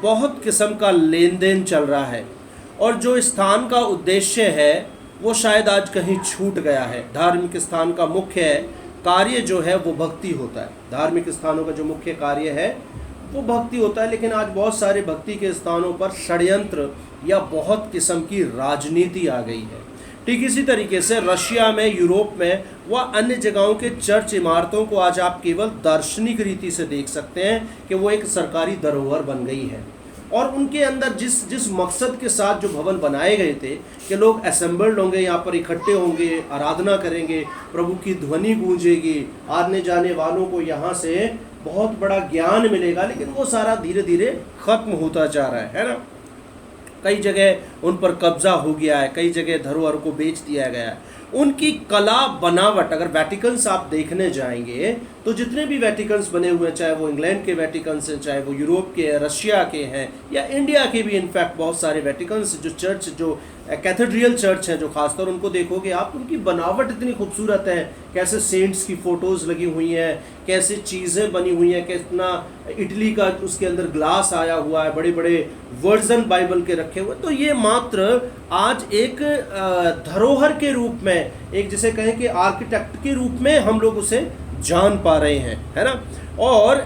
बहुत किस्म का लेन देन चल रहा है, और जो स्थान का उद्देश्य है वो शायद आज कहीं छूट गया है। धार्मिक स्थान का मुख्य कार्य जो है वो भक्ति होता है। धार्मिक स्थानों का जो मुख्य कार्य है वो भक्ति होता है, लेकिन आज बहुत सारे भक्ति के स्थानों पर षड्यंत्र या बहुत किस्म की राजनीति आ गई है। ठीक इसी तरीके से रशिया में, यूरोप में व अन्य जगहों के चर्च इमारतों को आज आप केवल दार्शनिक रीति से देख सकते हैं कि वो एक सरकारी धरोहर बन गई है, और उनके अंदर जिस मकसद के साथ जो भवन बनाए गए थे कि लोग असेंबल्ड होंगे, यहाँ पर इकट्ठे होंगे, आराधना करेंगे, प्रभु की ध्वनि गूंजेगी, आने जाने वालों को यहाँ से बहुत बड़ा ज्ञान मिलेगा, लेकिन वो सारा धीरे धीरे खत्म होता जा रहा है ना। कई जगह उन पर कब्जा हो गया है, कई जगह धरोहर को बेच दिया गया है। उनकी कला बनावट, अगर वेटिकन्स आप देखने जाएंगे तो जितने भी वेटिकन्स बने हुए हैं, चाहे वो इंग्लैंड के वेटिकन्स हैं, चाहे वो यूरोप के, रशिया के हैं, या इंडिया के भी इनफैक्ट बहुत सारे वेटिकन्स, जो चर्च, जो कैथेड्रियल चर्च हैं, जो खासतौर उनको देखोगे आप, उनकी बनावट इतनी खूबसूरत है। कैसे सेंट्स की फ़ोटोज़ लगी हुई हैं, कैसे चीज़ें बनी हुई हैं, कितना इटली का उसके अंदर ग्लास आया हुआ है, बड़े बड़े वर्जन बाइबल के रखे हुए। तो ये मात्र आज एक धरोहर के रूप में, एक जिसे कहें कि आर्किटेक्ट के रूप में हम लोग उसे जान पा रहे हैं, है ना। और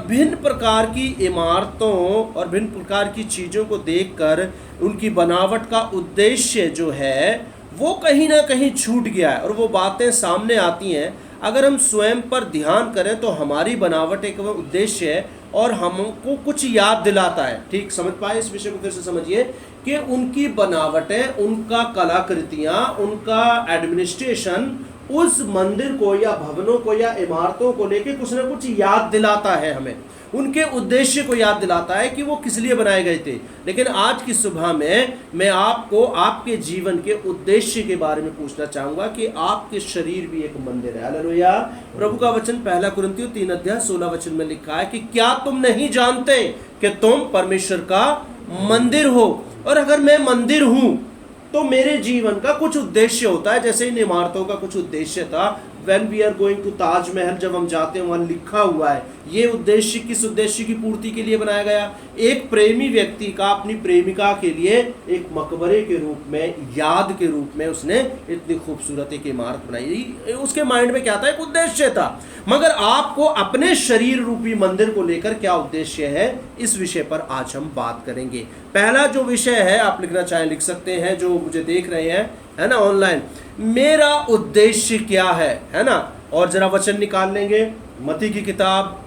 भिन्न प्रकार की इमारतों और भिन्न प्रकार की चीज़ों को देखकर उनकी बनावट का उद्देश्य जो है वो कहीं ना कहीं छूट गया है, और वो बातें सामने आती हैं। अगर हम स्वयं पर ध्यान करें तो हमारी बनावट एक उद्देश्य है और हमको कुछ याद दिलाता है। ठीक समझ पाए इस विषय को? फिर से समझिए कि उनकी बनावटें, उनका कलाकृतियाँ, उनका एडमिनिस्ट्रेशन उस मंदिर को या भवनों को या इमारतों को लेके कुछ ना कुछ याद दिलाता है हमें, उनके उद्देश्य को याद दिलाता है कि वो किस लिए बनाए गए थे। लेकिन आज की सुबह में मैं आपको आपके जीवन के उद्देश्य के बारे में पूछना चाहूंगा कि आपके शरीर भी एक मंदिर है। हालेलुया। प्रभु का वचन 1 कुरिन्थियों 3:16 में लिखा है कि क्या तुम नहीं जानते कि तुम परमेश्वर का मंदिर हो, और अगर मैं मंदिर हूं तो मेरे जीवन का कुछ उद्देश्य होता है। जैसे इन इमारतों का कुछ उद्देश्य था। When we are going to Taj Mahal, जब हम जाते हैं वहाँ लिखा हुआ है ये उद्देश्य किस उद्देश्य की पूर्ति के लिए बनाया गया। एक प्रेमी व्यक्ति का अपनी प्रेमिका के लिए एक मकबरे के रूप में, याद के रूप में उसने इतनी खूबसूरत एक इमारत बनाई। उसके माइंड में क्या था? एक उद्देश्य था। मगर आपको अपने शरीर रूपी मंदिर को लेकर क्या उद्देश्य है, इस विषय पर आज हम बात करेंगे। पहला जो विषय है, आप लिखना चाहें लिख सकते हैं, जो मुझे देख रहे हैं है ना ऑनलाइन, मेरा उद्देश्य क्या है ना। और जरा वचन निकाल लेंगे, मत्ती की किताब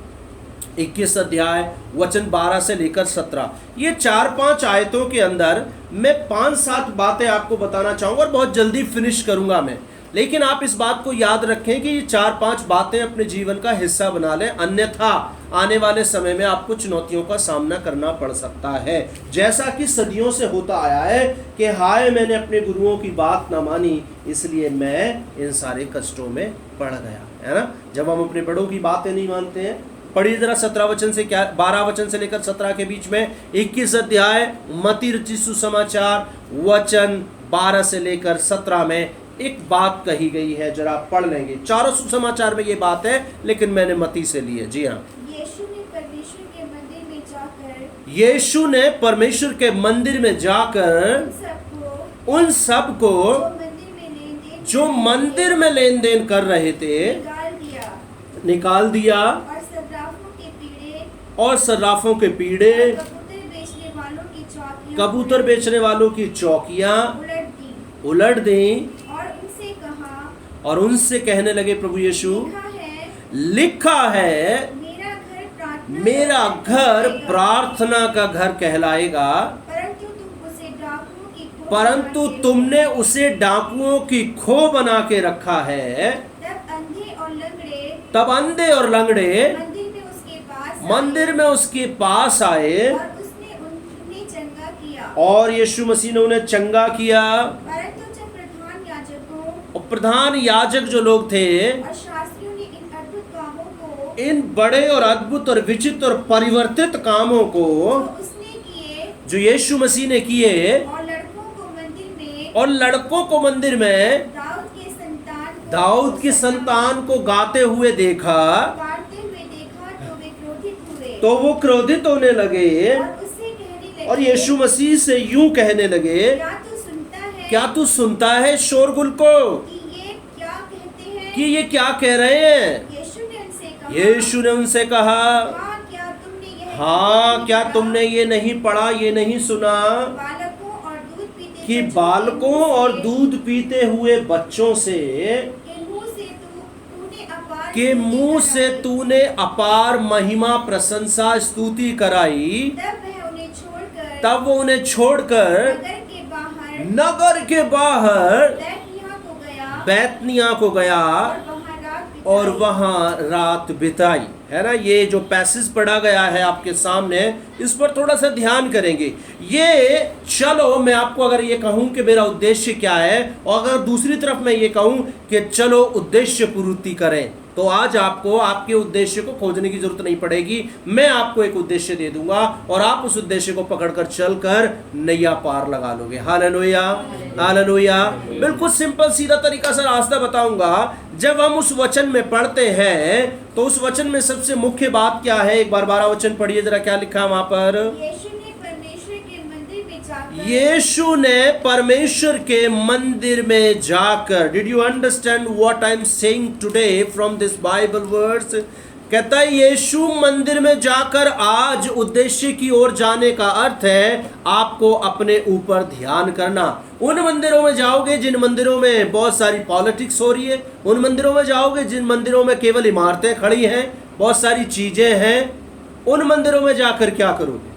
21 अध्याय वचन 12 से लेकर 17। ये 4-5 आयतों के अंदर मैं 5-7 बातें आपको बताना चाहूंगा और बहुत जल्दी फिनिश करूंगा मैं। लेकिन आप इस बात को याद रखें कि ये 4-5 बातें अपने जीवन का हिस्सा बना लें, अन्यथा आने वाले समय में आपको चुनौतियों का सामना करना पड़ सकता है। जैसा कि सदियों से होता आया है कि हाय मैंने अपने गुरुओं की बात ना मानी, इसलिए मैं इन सारे कष्टों में पड़ गया, है ना। जब हम अपने बड़ों की बातें नहीं मानते हैं, पढ़िए जरा 17 वचन से, क्या 12 वचन से लेकर 17 के बीच में 21 अध्याय मत्ती रचित सुसमाचार वचन 12 से लेकर 17 में एक बात कही गई है, जरा पढ़ लेंगे। चारों सुसमाचार में ये बात है, लेकिन मैंने मत्ती से ली है। जी हाँ। यीशु ने परमेश्वर के मंदिर में जाकर उन सबको जो मंदिर में लेन देन कर रहे थे निकाल दिया, और सर्राफों के पीड़े, कबूतर बेचने वालों की चौकियां उलट दी, और उनसे कहने लगे, प्रभु यीशु लिखा है मेरा घर प्रार्थना का घर कहलाएगा, परंतु तुमने उसे डाकुओं की खो बना के रखा है। तब अंधे और लंगड़े मंदिर में उसके पास आए, और यीशु मसीह ने उन्हें चंगा किया। और प्रधान याजक जो लोग थे, इन बड़े और अद्भुत और विचित्र और परिवर्तित कामों को जो यीशु मसीह ने किए, और लड़कों को मंदिर में दाऊद की संतान को गाते हुए देखा, तो वो क्रोधित होने लगे लगे, और यीशु मसीह से यूं कहने लगे, क्या तू सुनता है क्या तू सुनता है शोरगुल को, कि ये क्या कहते हैं? कि ये क्या कह रहे हैं? यीशु ने उनसे कहा, हाँ क्या तुमने ये नहीं पढ़ा, ये नहीं सुना बालकों और दूध पीते कि बच्चों बालकों और दूध पीते हुए बच्चों से के मुंह से तूने अपार महिमा प्रशंसा स्तुति कराई, तब वह उन्हें छोड़कर नगर के बाहर बैतनिय्याह को गया और वहां रात बिताई। है ना, ये जो पैसेज पढ़ा गया है आपके सामने, इस पर थोड़ा सा ध्यान करेंगे। ये चलो मैं आपको अगर ये कहूं कि मेरा उद्देश्य क्या है, और अगर दूसरी तरफ मैं ये कहूं कि चलो उद्देश्य पूर्ति करें, तो आज आपको आपके उद्देश्य को खोजने की जरूरत नहीं पड़ेगी। मैं आपको एक उद्देश्य दे दूंगा और आप उस उद्देश्य को पकड़कर चलकर नैया पार लगा लोगे। Hallelujah, hallelujah. बिल्कुल सिंपल सीधा तरीका से रास्ता बताऊंगा। जब हम उस वचन में पढ़ते हैं तो उस वचन में सबसे मुख्य बात क्या है? एक बार 12 वचन पढ़िए जरा, क्या लिखा है वहां पर? यीशु ने परमेश्वर के मंदिर में जाकर, did you understand what I am saying today from this Bible verse? कहता है यीशु मंदिर में जाकर, आज उद्देश्य की ओर जाने का अर्थ है आपको अपने ऊपर ध्यान करना। उन मंदिरों में जाओगे जिन मंदिरों में बहुत सारी पॉलिटिक्स हो रही है, उन मंदिरों में जाओगे जिन मंदिरों में केवल इमारतें खड़ी हैं, बहुत सारी चीजें हैं, उन मंदिरों में जाकर क्या करोगे?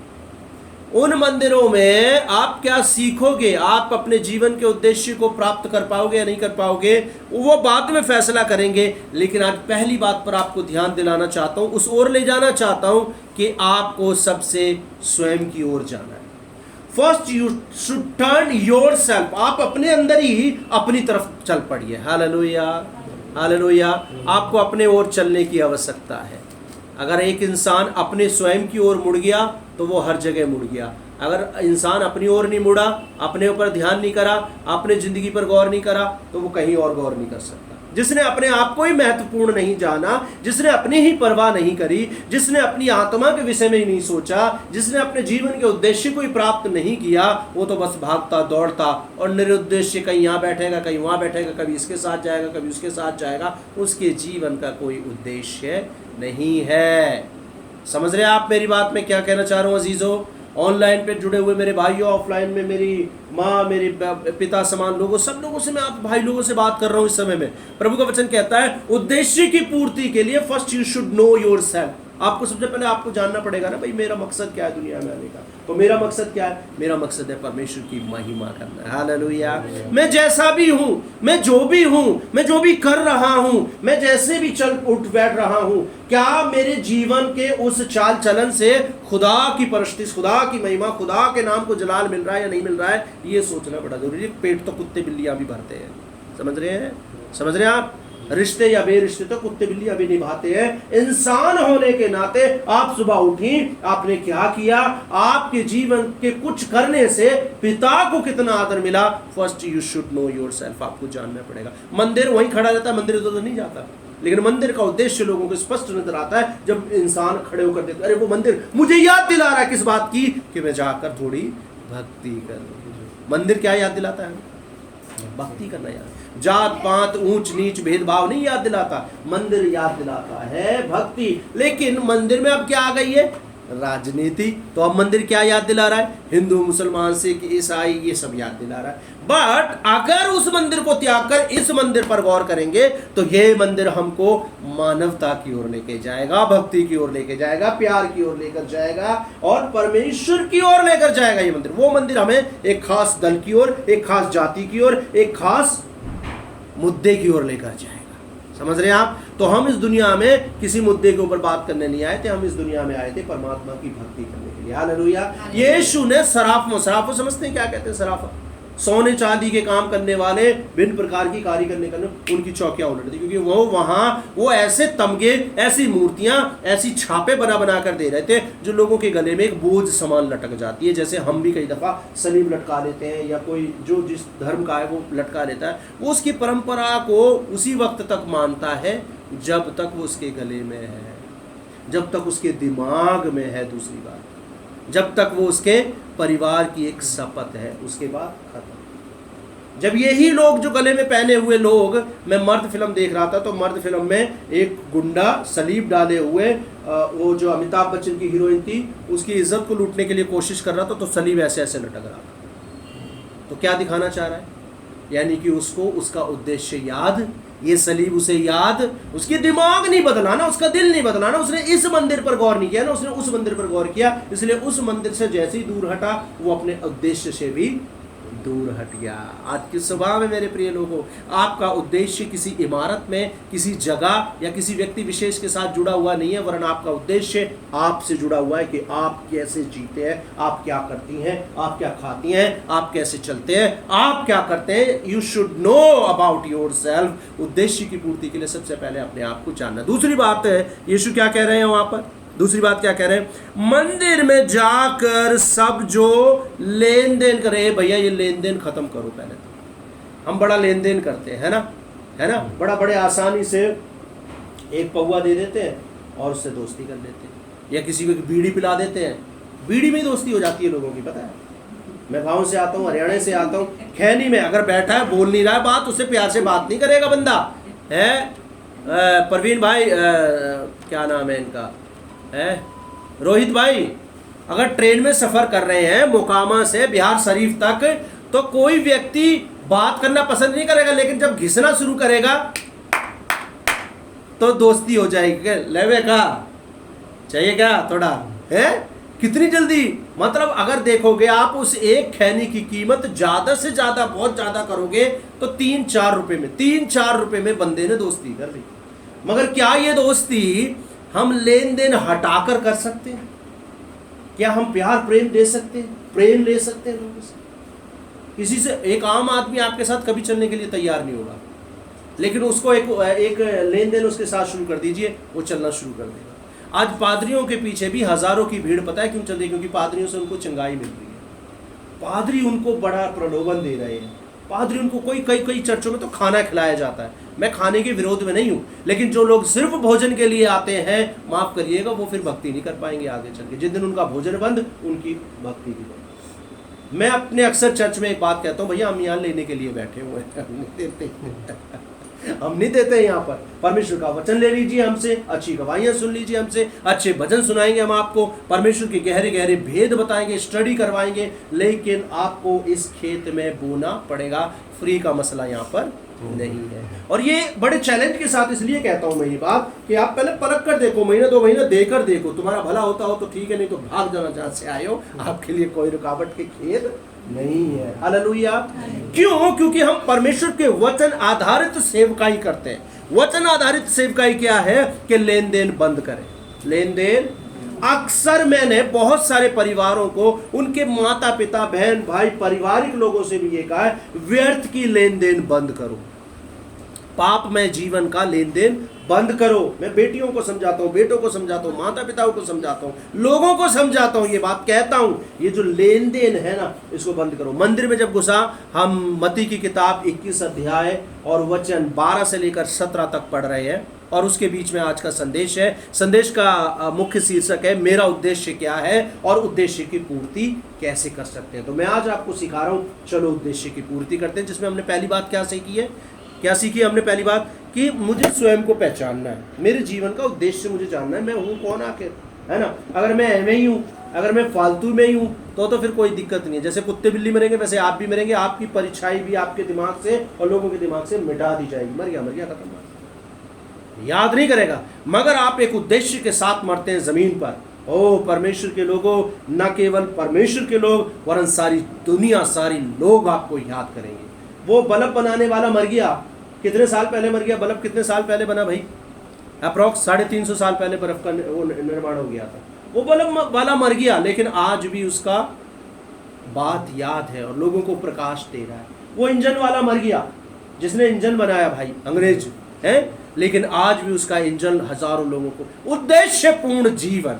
उन मंदिरों में आप क्या सीखोगे? आप अपने जीवन के उद्देश्य को प्राप्त कर पाओगे या नहीं कर पाओगे, वो बाद में फैसला करेंगे। लेकिन आज पहली बात पर आपको ध्यान दिलाना चाहता हूं, उस ओर ले जाना चाहता हूं कि आपको सबसे स्वयं की ओर जाना है। First you should turn yourself. आप अपने अंदर ही अपनी तरफ चल पड़िए। Hallelujah, hallelujah. आपको अपने ओर चलने की आवश्यकता है। अगर एक इंसान अपने स्वयं की ओर मुड़ गया तो वो हर जगह मुड़ गया। अगर इंसान अपनी ओर नहीं मुड़ा, अपने ऊपर ध्यान नहीं करा, अपने जिंदगी पर गौर नहीं करा, तो वो कहीं और गौर नहीं कर सकता। जिसने अपने आप को ही महत्वपूर्ण नहीं जाना, जिसने अपनी ही परवाह नहीं करी, जिसने अपनी आत्मा के विषय में ही नहीं सोचा, जिसने अपने जीवन के उद्देश्य को ही प्राप्त नहीं किया, वो तो बस भागता दौड़ता और निरुद्देश्य कहीं यहाँ बैठेगा, कहीं वहाँ बैठेगा, कभी इसके साथ जाएगा, कभी उसके साथ जाएगा। उसके जीवन का कोई उद्देश्य नहीं है। समझ रहे हैं आप मेरी बात में क्या कहना चाह रहा हूँ अजीजों? ऑनलाइन पे जुड़े हुए मेरे भाइयों, ऑफलाइन में मेरी माँ, मेरे पिता समान लोगों, सब लोगों से मैं आप भाई लोगों से बात कर रहा हूँ इस समय में। प्रभु का वचन कहता है उद्देश्य की पूर्ति के लिए first you should know yourself. आपको सबसे पहले आपको जानना पड़ेगा ना भाई मेरा मकसद क्या है दुनिया में आने का। तो मेरा मकसद क्या है? मेरा मकसद है परमेश्वर की महिमा करना। हालेलुया। मैं जैसा भी हूँ, मैं जो भी हूँ, मैं जो भी कर रहा हूँ, मैं जैसे भी चल उठ बैठ रहा हूँ, क्या मेरे जीवन के उस चाल चलन से खुदा की परस्तिश, खुदा की महिमा, खुदा के नाम को जलाल मिल रहा है या नहीं मिल रहा है? ये सोचना बड़ा जरूरी है। पेट तो कुत्ते बिल्लियां भी भरते हैं। समझ रहे हैं? समझ रहे हैं आप? रिश्ते या बेरिश्ते तो कुत्ते बिल्ली अभी निभाते हैं। इंसान होने के नाते आप सुबह उठी, आपने क्या किया, आपके जीवन के कुछ करने से पिता को कितना आदर मिला, first you should know yourself. आपको जानना पड़ेगा। मंदिर वहीं खड़ा रहता है, मंदिर तो नहीं जाता, लेकिन मंदिर का उद्देश्य लोगों को स्पष्ट नजर आता है जब इंसान खड़े होकर देखते, अरे वो मंदिर मुझे याद दिला रहा है किस बात की, कि मैं जाकर थोड़ी भक्ति करूं। मंदिर क्या याद दिलाता है? भक्ति करना याद। जात पात ऊंच नीच भेदभाव नहीं याद दिलाता, मंदिर याद दिलाता है भक्ति। लेकिन मंदिर में अब क्या आ गई है? राजनीति। तो अब मंदिर क्या याद दिला रहा है? हिंदू, मुसलमान, सिख, ईसाई, ये सब याद दिला रहा है। बट अगर उस मंदिर को त्याग कर इस मंदिर पर गौर करेंगे तो ये मंदिर हमको मानवता की ओर लेके जाएगा, भक्ति की ओर लेके जाएगा, प्यार की ओर लेकर जाएगा और परमेश्वर की ओर लेकर जाएगा। ये मंदिर, वो मंदिर हमें एक खास दल की ओर, एक खास जाति की ओर, एक खास मुद्दे की ओर लेकर जाएगा। समझ रहे हैं आप? तो हम इस दुनिया में किसी मुद्दे के ऊपर बात करने नहीं आए थे, हम इस दुनिया में आए थे परमात्मा की भक्ति करने के लिए। हालेलुया। यीशु ने सराफ, सराफो समझते हैं क्या कहते हैं? सराफा सोने चांदी के काम करने वाले, भिन्न प्रकार की कार्य करने उनकी चौकियां उलट दी, क्योंकि वो वहां वो ऐसे तमगे, ऐसी मूर्तियां, ऐसी छापे बना बना कर दे रहे थे जो लोगों के गले में एक बोझ समान लटक जाती है। जैसे हम भी कई दफा सलीब लटका लेते हैं, या कोई जो जिस धर्म का है वो लटका लेता है, वो उसकी परंपरा को उसी वक्त तक मानता है जब तक वो उसके गले में है, जब तक उसके दिमाग में है। दूसरी बात, जब तक वो उसके परिवार की एक शपथ है, उसके बाद खत्म। जब यही लोग जो गले में पहने हुए लोग, मैं मर्द फिल्म देख रहा था तो मर्द फिल्म में एक गुंडा सलीब डाले हुए वो जो अमिताभ बच्चन की हीरोइन थी उसकी इज्जत को लूटने के लिए कोशिश कर रहा था, तो सलीब ऐसे ऐसे लटक रहा था। तो क्या दिखाना चाह रहा है? यानी कि उसको उसका उद्देश्य याद, ये सलीब उसे याद, उसकी दिमाग नहीं बदला ना, उसका दिल नहीं बदला ना, उसने इस मंदिर पर गौर नहीं किया ना, उसने उस मंदिर पर गौर किया, इसलिए उस मंदिर से जैसे ही दूर हटा वो अपने उद्देश्य से भी दूर हट गया। आज की सुबह में मेरे प्रिय लोगों, आपका उद्देश्य किसी इमारत में, किसी जगह या किसी व्यक्ति विशेष के साथ जुड़ा हुआ नहीं है, वरन आपका उद्देश्य आपसे जुड़ा हुआ है कि आप कैसे जीते हैं, आप क्या करती हैं, आप क्या खाती हैं, आप कैसे चलते हैं, आप क्या करते हैं। You should know about your self. उद्देश्य की पूर्ति के लिए सबसे पहले अपने आप को जानना। दूसरी बात है, यीशु क्या कह रहे हैं वहां पर? दूसरी बात क्या कह रहे हैं? मंदिर में जाकर सब जो लेन देन करे, भैया ये लेन देन खत्म करो पहले तो। हम बड़ा लेन देन करते हैं, है ना, बड़े आसानी से एक पौवा दे देते हैं और उससे दोस्ती कर लेते हैं, या किसी को बीड़ी पिला देते हैं, बीड़ी में दोस्ती हो जाती है लोगों की, पता है। मैं गाँव से आता हूँ, हरियाणा से आता हूँ, खैनी में अगर बैठा है बोल नहीं रहा है बात, उससे प्यार से बात नहीं करेगा बंदा है। परवीन भाई, क्या नाम है इनका, रोहित भाई, अगर ट्रेन में सफर कर रहे हैं मोकामा से बिहार शरीफ तक, तो कोई व्यक्ति बात करना पसंद नहीं करेगा, लेकिन जब घिसना शुरू करेगा तो दोस्ती हो जाएगी। लेवे का चाहिए क्या थोड़ा है, कितनी जल्दी। मतलब अगर देखोगे आप उस एक खैनी की कीमत ज्यादा से ज्यादा, बहुत ज्यादा करोगे तो 3-4 रुपए में, 3-4 रुपए में बंदे ने दोस्ती कर ली। मगर क्या ये दोस्ती हम लेन देन हटाकर कर सकते हैं? क्या हम प्यार प्रेम दे सकते हैं, प्रेम ले सकते हैं लोगों से? किसी से, एक आम आदमी आपके साथ कभी चलने के लिए तैयार नहीं होगा, लेकिन उसको एक लेन देन उसके साथ शुरू कर दीजिए, वो चलना शुरू कर देगा। आज पादरियों के पीछे भी हजारों की भीड़, पता है क्यों चल रही है? क्योंकि पादरियों से उनको चंगाई मिल रही है, पादरी उनको बड़ा प्रलोभन दे रहे हैं, पादरी उनको कई चर्चों में तो खाना खिलाया जाता है। मैं खाने के विरोध में नहीं हूँ, लेकिन जो लोग सिर्फ भोजन के लिए आते हैं, माफ करिएगा, वो फिर भक्ति नहीं कर पाएंगे आगे चल के। जिस दिन उनका भोजन बंद, उनकी भक्ति भी बंद। मैं अपने अक्सर चर्च में एक बात कहता हूँ, भैया हम यहाँ लेने के लिए बैठे हुए हैं, हम नहीं देते हम नहीं देते यहाँ पर। परमेश्वर का वचन ले लीजिए हमसे, अच्छी गवाहियाँ सुन लीजिए हमसे, अच्छे भजन सुनाएंगे हम आपको, परमेश्वर के गहरे गहरे भेद बताएंगे, स्टडी करवाएंगे, लेकिन आपको इस खेत में बोना पड़ेगा। फ्री का मसला यहाँ पर नहीं है। और ये बड़े चैलेंज के साथ इसलिए कहता हूँ मैं ये बात कि आप पहले परख कर देखो, महीना 2 महीना देकर देखो, तुम्हारा भला होता हो तो ठीक है, नहीं तो भाग जाना जहाँ से आए हो, आपके लिए कोई रुकावट के खेत नहीं है। हालेलुया। क्यों? क्योंकि हम परमेश्वर के वचन आधारित सेवकाई करते हैं। वचन आधारित सेवकाई क्या है? कि लेन देन बंद करें, लेन देन। अक्सर मैंने बहुत सारे परिवारों को, उनके माता पिता बहन भाई पारिवारिक लोगों से भी ये कहा है, व्यर्थ की लेन देन बंद करो, पापमय जीवन का लेन देन बंद करो। मैं बेटियों को समझाता हूँ, बेटों को समझाता हूँ, माता पिताओं को समझाता हूँ, लोगों को समझाता हूँ, ये बात कहता हूँ, ये जो लेन देन है ना, इसको बंद करो। मंदिर में जब घुसा, हम मत्ती की किताब 21 अध्याय और वचन 12 से लेकर 17 तक पढ़ रहे हैं, और उसके बीच में आज का संदेश है। संदेश का मुख्य शीर्षक है, मेरा उद्देश्य क्या है और उद्देश्य की पूर्ति कैसे कर सकते हैं। तो मैं आज आपको सिखा रहा हूँ, चलो उद्देश्य की पूर्ति करते हैं। जिसमें हमने पहली बात क्या सीखी है? क्या सीखी हमने? पहली बात कि मुझे स्वयं को पहचानना है, मेरे जीवन का उद्देश्य मुझे जानना है, मैं हूँ कौन आखिर, है ना। अगर मैं एवं ही हूँ, अगर मैं फालतू में ही हूँ, तो फिर कोई दिक्कत नहीं है। जैसे कुत्ते बिल्ली मरेंगे, वैसे आप भी मरेंगे, आपकी परीक्षाएं भी आपके दिमाग से और लोगों के दिमाग से मिटा दी जाएगी। मर गया खत्म, याद नहीं करेगा। मगर आप एक उद्देश्य के साथ मरते हैं जमीन पर, ओ परमेश्वर के लोगों, न केवल परमेश्वर के लोग वरन सारी दुनिया, सारी लोग आपको याद करेंगे। वो बल्ब बनाने वाला मर गया, कितने साल पहले मर गया? बल्ब कितने साल पहले बना भाई? अप्रॉक्स 350 साल पहले बल्ब का निर्माण हो गया था। वो बल्ब वाला मर गया, लेकिन आज भी उसका बात याद है और लोगों को प्रकाश दे रहा है। वो इंजन वाला मर गया, जिसने इंजन बनाया भाई, अंग्रेज है, लेकिन आज भी उसका इंजन हजारों लोगों को। उद्देश्यपूर्ण जीवन।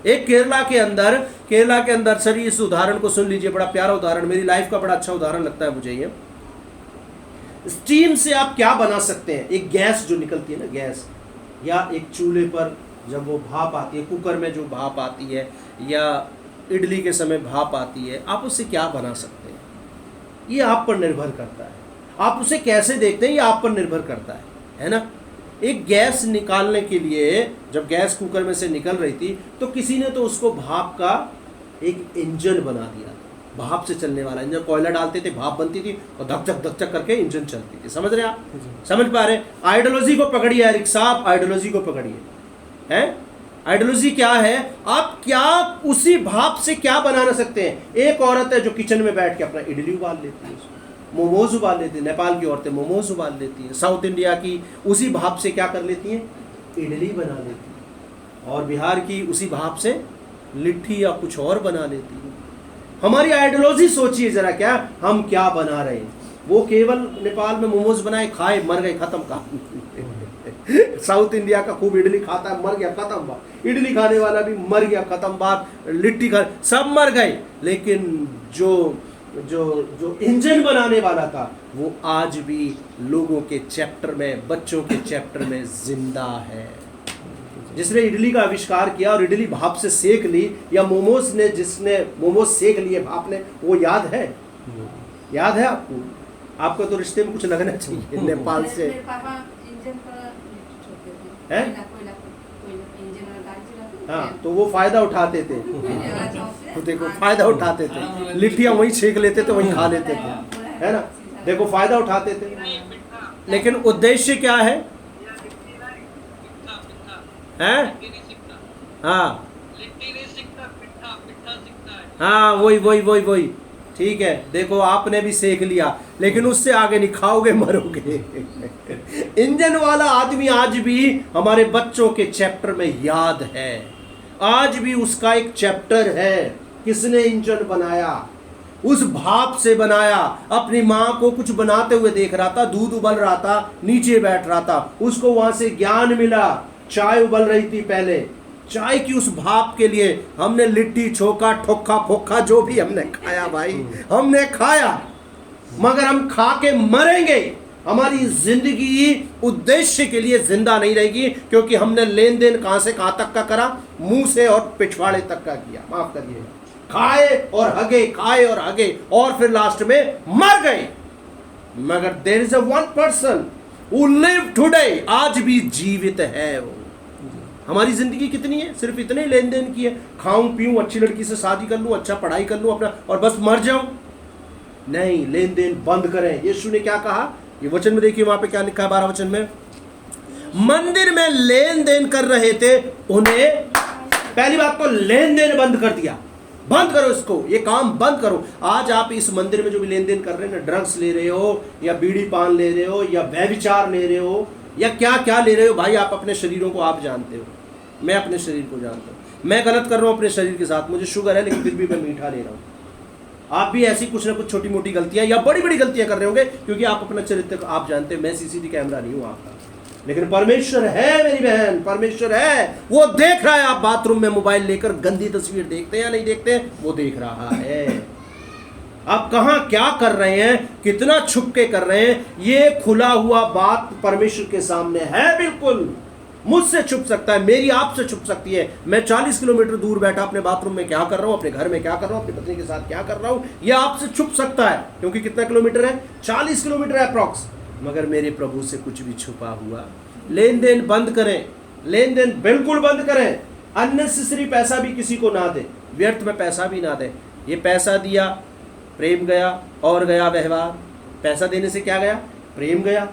एक केरला के अंदर सर, इस उदाहरण को सुन लीजिए, बड़ा प्यारा उदाहरण, मेरी लाइफ का बड़ा अच्छा उदाहरण लगता है मुझे ये। स्टीम से आप क्या बना सकते हैं? एक गैस जो निकलती है ना, गैस, या एक चूल्हे पर जब वो भाप आती है, कुकर में जो भाप आती है, या इडली के समय भाप आती है, आप उससे क्या बना सकते हैं, ये आप पर निर्भर करता है। आप उसे कैसे देखते हैं, ये आप पर निर्भर करता है ना। एक गैस निकालने के लिए जब गैस कुकर में से निकल रही थी तो किसी ने तो उसको भाप का एक इंजन बना दिया था, भाप से चलने वाला इंजन। कोयला डालते थे, भाप बनती थी और धक धक करके इंजन चलती थी। समझ रहे आप? समझ पा रहे? आइडियोलॉजी को पकड़िए एरिक साहब, आइडियोलॉजी को पकड़िए। हैं? आइडियोलॉजी क्या है? आप क्या उसी भाप से क्या बना सकते हैं? एक औरत है जो किचन में बैठ के अपना इडली उबाल लेती है, मोमोज उबाल लेती है। नेपाल की औरतें मोमोज उबाल लेती हैं। साउथ इंडिया की उसी भाप से क्या कर लेती हैं? इडली बना लेती हैं। और बिहार की उसी भाप से लिट्टी या कुछ और बना लेती है। हमारी आइडियोलॉजी सोचिए जरा, क्या हम क्या बना रहे हैं। वो केवल नेपाल में मोमोज बनाए, खाए, मर गए, खत्म कहानी। साउथ इंडिया का खूब इडली खाता है, मर गया, खत्म बात। इडली खाने वाला भी मर गया, खत्म बात। लिट्टी खा, सब मर गए। लेकिन जो जो जो इंजन बनाने वाला था वो आज भी लोगों के चैप्टर में, बच्चों के चैप्टर में जिंदा है। जिसने इडली का आविष्कार किया और इडली भाप से सेक ली, या मोमोज ने जिसने मोमोज सेक लिए भाप ने, वो याद है? याद है आपको? आपको तो रिश्ते में कुछ लगना चाहिए नेपाल से। हैं? हाँ, तो वो फायदा उठाते थे। तो देखो, फायदा उठाते थे, लिट्टियां वहीं छेक लेते थे, वहीं खा लेते थे, है ना। देखो, फायदा उठाते थे। लेकिन उद्देश्य क्या है? हैं? हाँ हाँ, वही ठीक है। देखो, आपने भी सेक लिया, लेकिन उससे आगे नहीं खाओगे, मरोगे। इंजन वाला आदमी आज भी हमारे बच्चों के चैप्टर में याद है। आज भी उसका एक चैप्टर है। किसने इंजन बनाया? उस भाप से बनाया। अपनी माँ को कुछ बनाते हुए देख रहा था, दूध उबल रहा था, नीचे बैठ रहा था, उसको वहां से ज्ञान मिला। चाय उबल रही थी पहले, चाय की उस भाप के लिए हमने लिट्टी चोखा ठोखा फोखा जो भी हमने खाया भाई, हमने खाया, मगर हम खा के मरेंगे। हमारी जिंदगी उद्देश्य के लिए जिंदा नहीं रहेगी, क्योंकि हमने लेन देन कहां से कहां तक का करा? मुंह से और पिछवाड़े तक का किया। माफ करिए, खाए और हगे, खाए और हगे, और फिर लास्ट में मर गए। मगर there is a one person who live today, आज भी जीवित है वो। हमारी जिंदगी कितनी है? सिर्फ इतने लेन देन की है, खाऊं पीऊं, अच्छी लड़की से शादी कर लूं, अच्छा पढ़ाई कर लूं अपना, और बस मर जाऊं? नहीं, लेन देन बंद करें। यीशु ने क्या कहा? ये वचन में देखिए, वहां पे क्या लिखा है 12 वचन में। मंदिर में लेन देन कर रहे थे, उन्हें पहली बात तो लेन देन बंद कर दिया। बंद करो इसको, ये काम बंद करो। आज आप इस मंदिर में जो भी लेन देन कर रहे हैं ना, ड्रग्स ले रहे हो, या बीड़ी पान ले रहे हो, या व्यभिचार ले रहे हो, या क्या क्या ले रहे हो भाई, आप अपने शरीरों को आप जानते हो। मैं अपने शरीर को जानता हूँ। मैं गलत कर रहा हूँ अपने शरीर के साथ, मुझे शुगर है, लेकिन फिर भी मैं मीठा ले रहा हूँ। आप भी ऐसी कुछ ना कुछ छोटी मोटी गलतियां या बड़ी बड़ी गलतियां कर रहे होंगे, क्योंकि आप अपना चरित्र को आप जानते हैं। मैं सीसीटीवी कैमरा नहीं हूं आपका, लेकिन परमेश्वर है मेरी बहन, परमेश्वर है। वो देख रहा है। आप बाथरूम में मोबाइल लेकर गंदी तस्वीर देखते हैं या नहीं देखते हैं? वो देख रहा है। आप कहां क्या कर रहे हैं, कितना छुप के कर रहे हैं, ये खुला हुआ बात परमेश्वर के सामने है। बिल्कुल मुझसे छुप सकता है, मेरी आपसे छुप सकती है। मैं 40 किलोमीटर दूर बैठा अपने बाथरूम में क्या कर रहा हूं, अपने घर में क्या कर रहा हूं, अपनी पत्नी के साथ क्या कर रहा हूं, यह आपसे छुप सकता है। क्योंकि कितना किलोमीटर है? 40 किलोमीटर है अप्रॉक्स। मगर मेरे प्रभु से कुछ भी छुपा हुआ। लेन देन बंद करें, लेन देन बिल्कुल बंद करें। अननेसेसरी पैसा भी किसी को ना दे, व्यर्थ में पैसा भी ना दे। ये पैसा दिया, प्रेम गया, और गया व्यवहार। पैसा देने से क्या गया? प्रेम गया,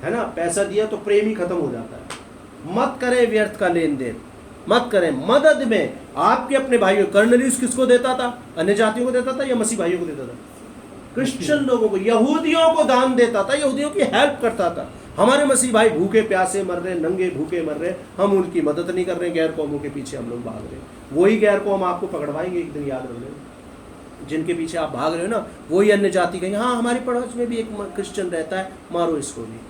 है ना। पैसा दिया तो प्रेम ही खत्म हो जाता है। मत करें व्यर्थ का लेन देन, मत करें। मदद में आपके अपने भाइयों, कर्नलियुस किसको देता था? अन्य जातियों को देता था या मसीह भाइयों को देता था? क्रिश्चियन लोगों को, यहूदियों को दान देता था, यहूदियों की हेल्प करता था। हमारे मसीह भाई भूखे प्यासे मर रहे, नंगे भूखे मर रहे, हम उनकी मदद नहीं कर रहे। गैर कौमों के पीछे हम लोग भाग रहे हैं। वही गैर कौम आपको पकड़वाएंगे एक दिन, याद रख लेना। जिनके पीछे आप भाग रहे हो ना, वही अन्य जाति कहेंगे, हाँ हमारी पड़ोस में भी एक क्रिश्चियन रहता है, मारो इसको भी।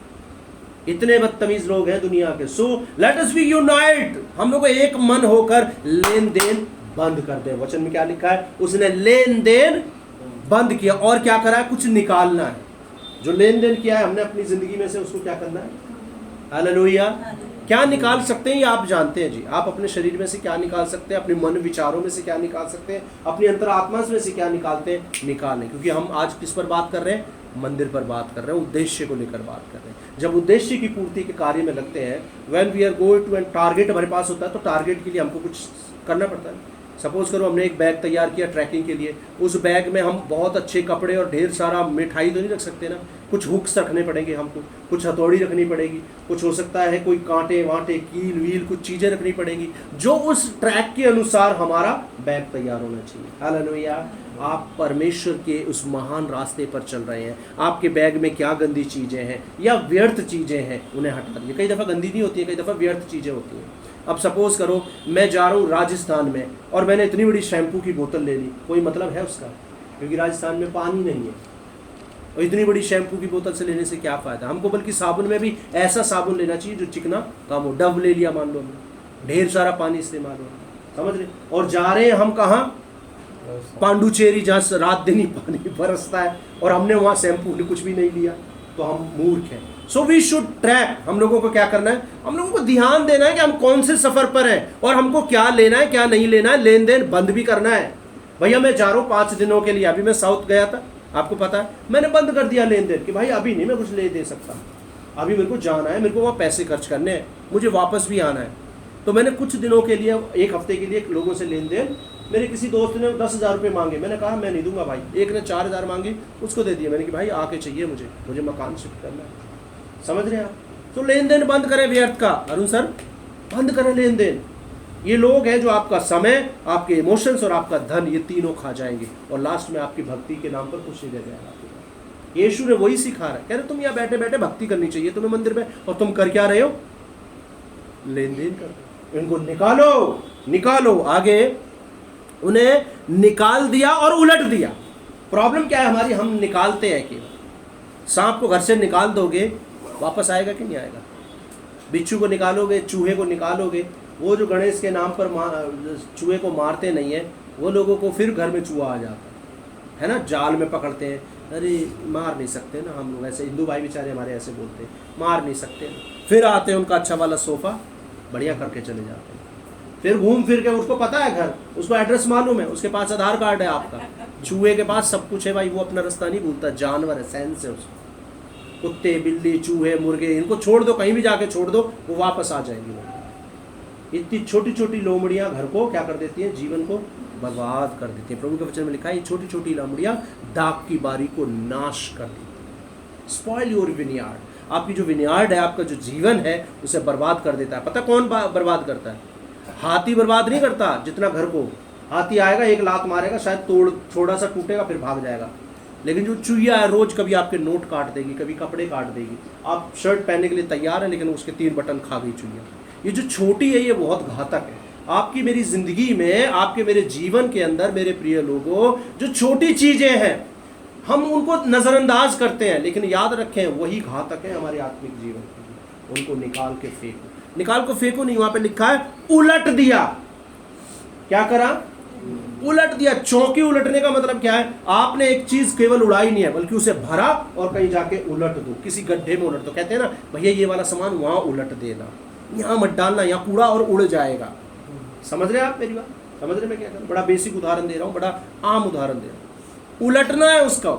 इतने बदतमीज लोग हैं दुनिया के। So let us B unite. हम लोग एक मन होकर लेन देन बंद कर दें। वचन में क्या लिखा है? उसने लेन देन बंद किया, और क्या करा है? कुछ निकालना है। जो लेन देन किया है हमने अपनी जिंदगी में से, उसको क्या करना है? हालेलुया। क्या निकाल सकते हैं ये आप जानते हैं जी। आप अपने शरीर में से क्या निकाल सकते हैं, अपने मन विचारों में से क्या निकाल सकते हैं, अपनी अंतरात्मा में से क्या निकालते हैं, निकालें। क्योंकि हम आज किस पर बात कर रहे हैं, मंदिर पर बात कर रहे हैं, उद्देश्य को लेकर बात कर रहे हैं। जब उद्देश्य की पूर्ति के कार्य में लगते हैं, when we are going to an target हमारे पास होता है, तो टारगेट के लिए हमको कुछ करना पड़ता है। सपोज करो हमने एक बैग तैयार किया ट्रैकिंग के लिए, उस बैग में हम बहुत अच्छे कपड़े और ढेर सारा मिठाई तो नहीं रख सकते ना, कुछ हुक्स रखने पड़ेंगे हमको, कुछ हथौड़ी रखनी पड़ेगी, कुछ हो सकता है कोई कांटे वांटे कील वील कुछ चीज़ें रखनी पड़ेंगी, जो उस ट्रैक के अनुसार हमारा बैग तैयार होना चाहिए। हालेलुया। आप परमेश्वर के उस महान रास्ते पर चल रहे हैं, आपके बैग में क्या गंदी चीज़ें हैं या व्यर्थ चीज़ें हैं, उन्हें हटा दीजिए। कई दफ़ा गंदी नहीं होती है, कई दफ़ा व्यर्थ चीज़ें होती हैं। अब सपोज करो मैं जा रहा हूँ राजस्थान में और मैंने इतनी बड़ी शैम्पू की बोतल ले ली, कोई मतलब है उसका, क्योंकि राजस्थान में पानी नहीं है। और इतनी बड़ी शैम्पू की बोतल से लेने से क्या फ़ायदा हमको, बल्कि साबुन में भी ऐसा साबुन लेना चाहिए जो चिकना कम हो। डव ले लिया मान लो हमने, ढेर सारा पानी इस्तेमाल हो, समझ रहे। और जा रहे हैं हम कहाँ, पांडुचेरी, जहाँ रात दिन ही पानी बरसता है, और हमने वहाँ शैम्पू कुछ भी नहीं लिया, तो हम मूर्ख हैं। So we should track. हम लोगों को क्या करना है, हम लोगों को ध्यान देना है कि हम कौन से सफ़र पर हैं और हमको क्या लेना है क्या नहीं लेना है। लेन देन बंद भी करना है। भैया मैं जा रहा हूँ 5 दिनों के लिए, अभी मैं साउथ गया था, आपको पता है, मैंने बंद कर दिया लेन देन कि भाई अभी नहीं मैं कुछ ले दे सकता, अभी मेरे को जाना है, मेरे को वहाँ पैसे खर्च करने हैं, मुझे वापस भी आना है। तो मैंने कुछ दिनों के लिए, 1 हफ्ते के लिए लोगों से लेन देन, मेरे किसी दोस्त ने 10,000 रुपये मांगे, मैंने कहा मैं नहीं दूंगा भाई। एक ने 4,000 मांगी, उसको दे दिया। मैंने कि भाई आके चाहिए मुझे मकान शिफ्ट करना है, समझ रहे हैं आप। तो लेन देन बंद करें व्यर्थ का, अरुण सर बंद करें लेन देन। ये लोग हैं जो आपका समय, आपके इमोशंस और आपका धन, ये तीनों खा जाएंगे, और लास्ट में आपकी भक्ति के नाम पर कुछ नहीं रह जाएगा। यीशु ने वही सिखा रहा है, कह रहे तुम यहाँ बैठे बैठे भक्ति करनी चाहिए तुम्हें मंदिर में, और तुम कर क्या रहे हो, लेन देन कर रहे हो। इनको निकालो, निकालो। आगे उन्हें निकाल दिया और उलट दिया। प्रॉब्लम क्या है हमारी, हम निकालते हैं कि सांप को घर से निकाल दोगे वापस आएगा कि नहीं आएगा, बिच्छू को निकालोगे, चूहे को निकालोगे, वो जो गणेश के नाम पर चूहे को मारते नहीं है, वो लोगों को फिर घर में चूहा आ जाता है ना, जाल में पकड़ते हैं। अरे मार नहीं सकते ना हम लोग, ऐसे हिंदू भाई बेचारे हमारे ऐसे बोलते हैं, मार नहीं सकते। फिर आते हैं उनका अच्छा वाला सोफ़ा बढ़िया करके चले जाते हैं, फिर घूम फिर के, उसको पता है घर, उसको एड्रेस मालूम है, उसके पास आधार कार्ड है आपका। चूहे के पास सब कुछ है भाई, वो अपना रास्ता नहीं भूलता, जानवर है, सेंस है उसको। कुत्ते बिल्ली चूहे मुर्गे, इनको छोड़ दो, कहीं भी जाके छोड़ दो, वो वापस आ जाएंगी। वो इतनी छोटी छोटी लोमड़ियाँ घर को क्या कर देती हैं, जीवन को बर्बाद कर देती हैं। प्रभु के वचन में लिखा है, ये छोटी छोटी लोमड़ियाँ दाख की बारी को नाश कर देती हैं। Spoil your vineyard. आपकी जो विनयार्ड है, आपका जो जीवन है, उसे बर्बाद कर देता है। पता कौन बर्बाद करता है, हाथी बर्बाद नहीं करता। जितना घर को हाथी आएगा, एक लात मारेगा, शायद थोड़ा सा टूटेगा, फिर भाग जाएगा। लेकिन जो चूहिया है, रोज कभी आपके नोट काट देगी, कभी कपड़े काट देगी। आप शर्ट पहनने के लिए तैयार है, लेकिन उसके 3 बटन खा गई चूहिया। ये जो छोटी है, ये बहुत घातक है आपकी मेरी जिंदगी में, आपके मेरे जीवन के अंदर। मेरे प्रिय लोगों, जो छोटी चीजें हैं हम उनको नजरअंदाज करते हैं, लेकिन याद रखें वही घातक है हमारे आत्मिक जीवन के लिए। उनको निकाल के फेंको, निकाल को फेंको नहीं, वहां पे लिखा है उलट दिया। क्या करा, उलट दिया। चौकी उलटने का मतलब क्या है, आपने एक चीज केवल उड़ाई नहीं है, बल्कि उसे भरा और कहीं जाके उलट दो, किसी गड्ढे में उलट दो। कहते हैं ना भैया ये वाला सामान वहां उलट देना, यहाँ मत डालना, यहाँ कूड़ा और उड़ जाएगा। समझ रहे आप मेरी बात, समझ रहे मैं क्या कर रहा हूं? बड़ा बेसिक उदाहरण दे रहा हूँ, बड़ा आम उदाहरण दे रहा हूँ। उलटना है उसका,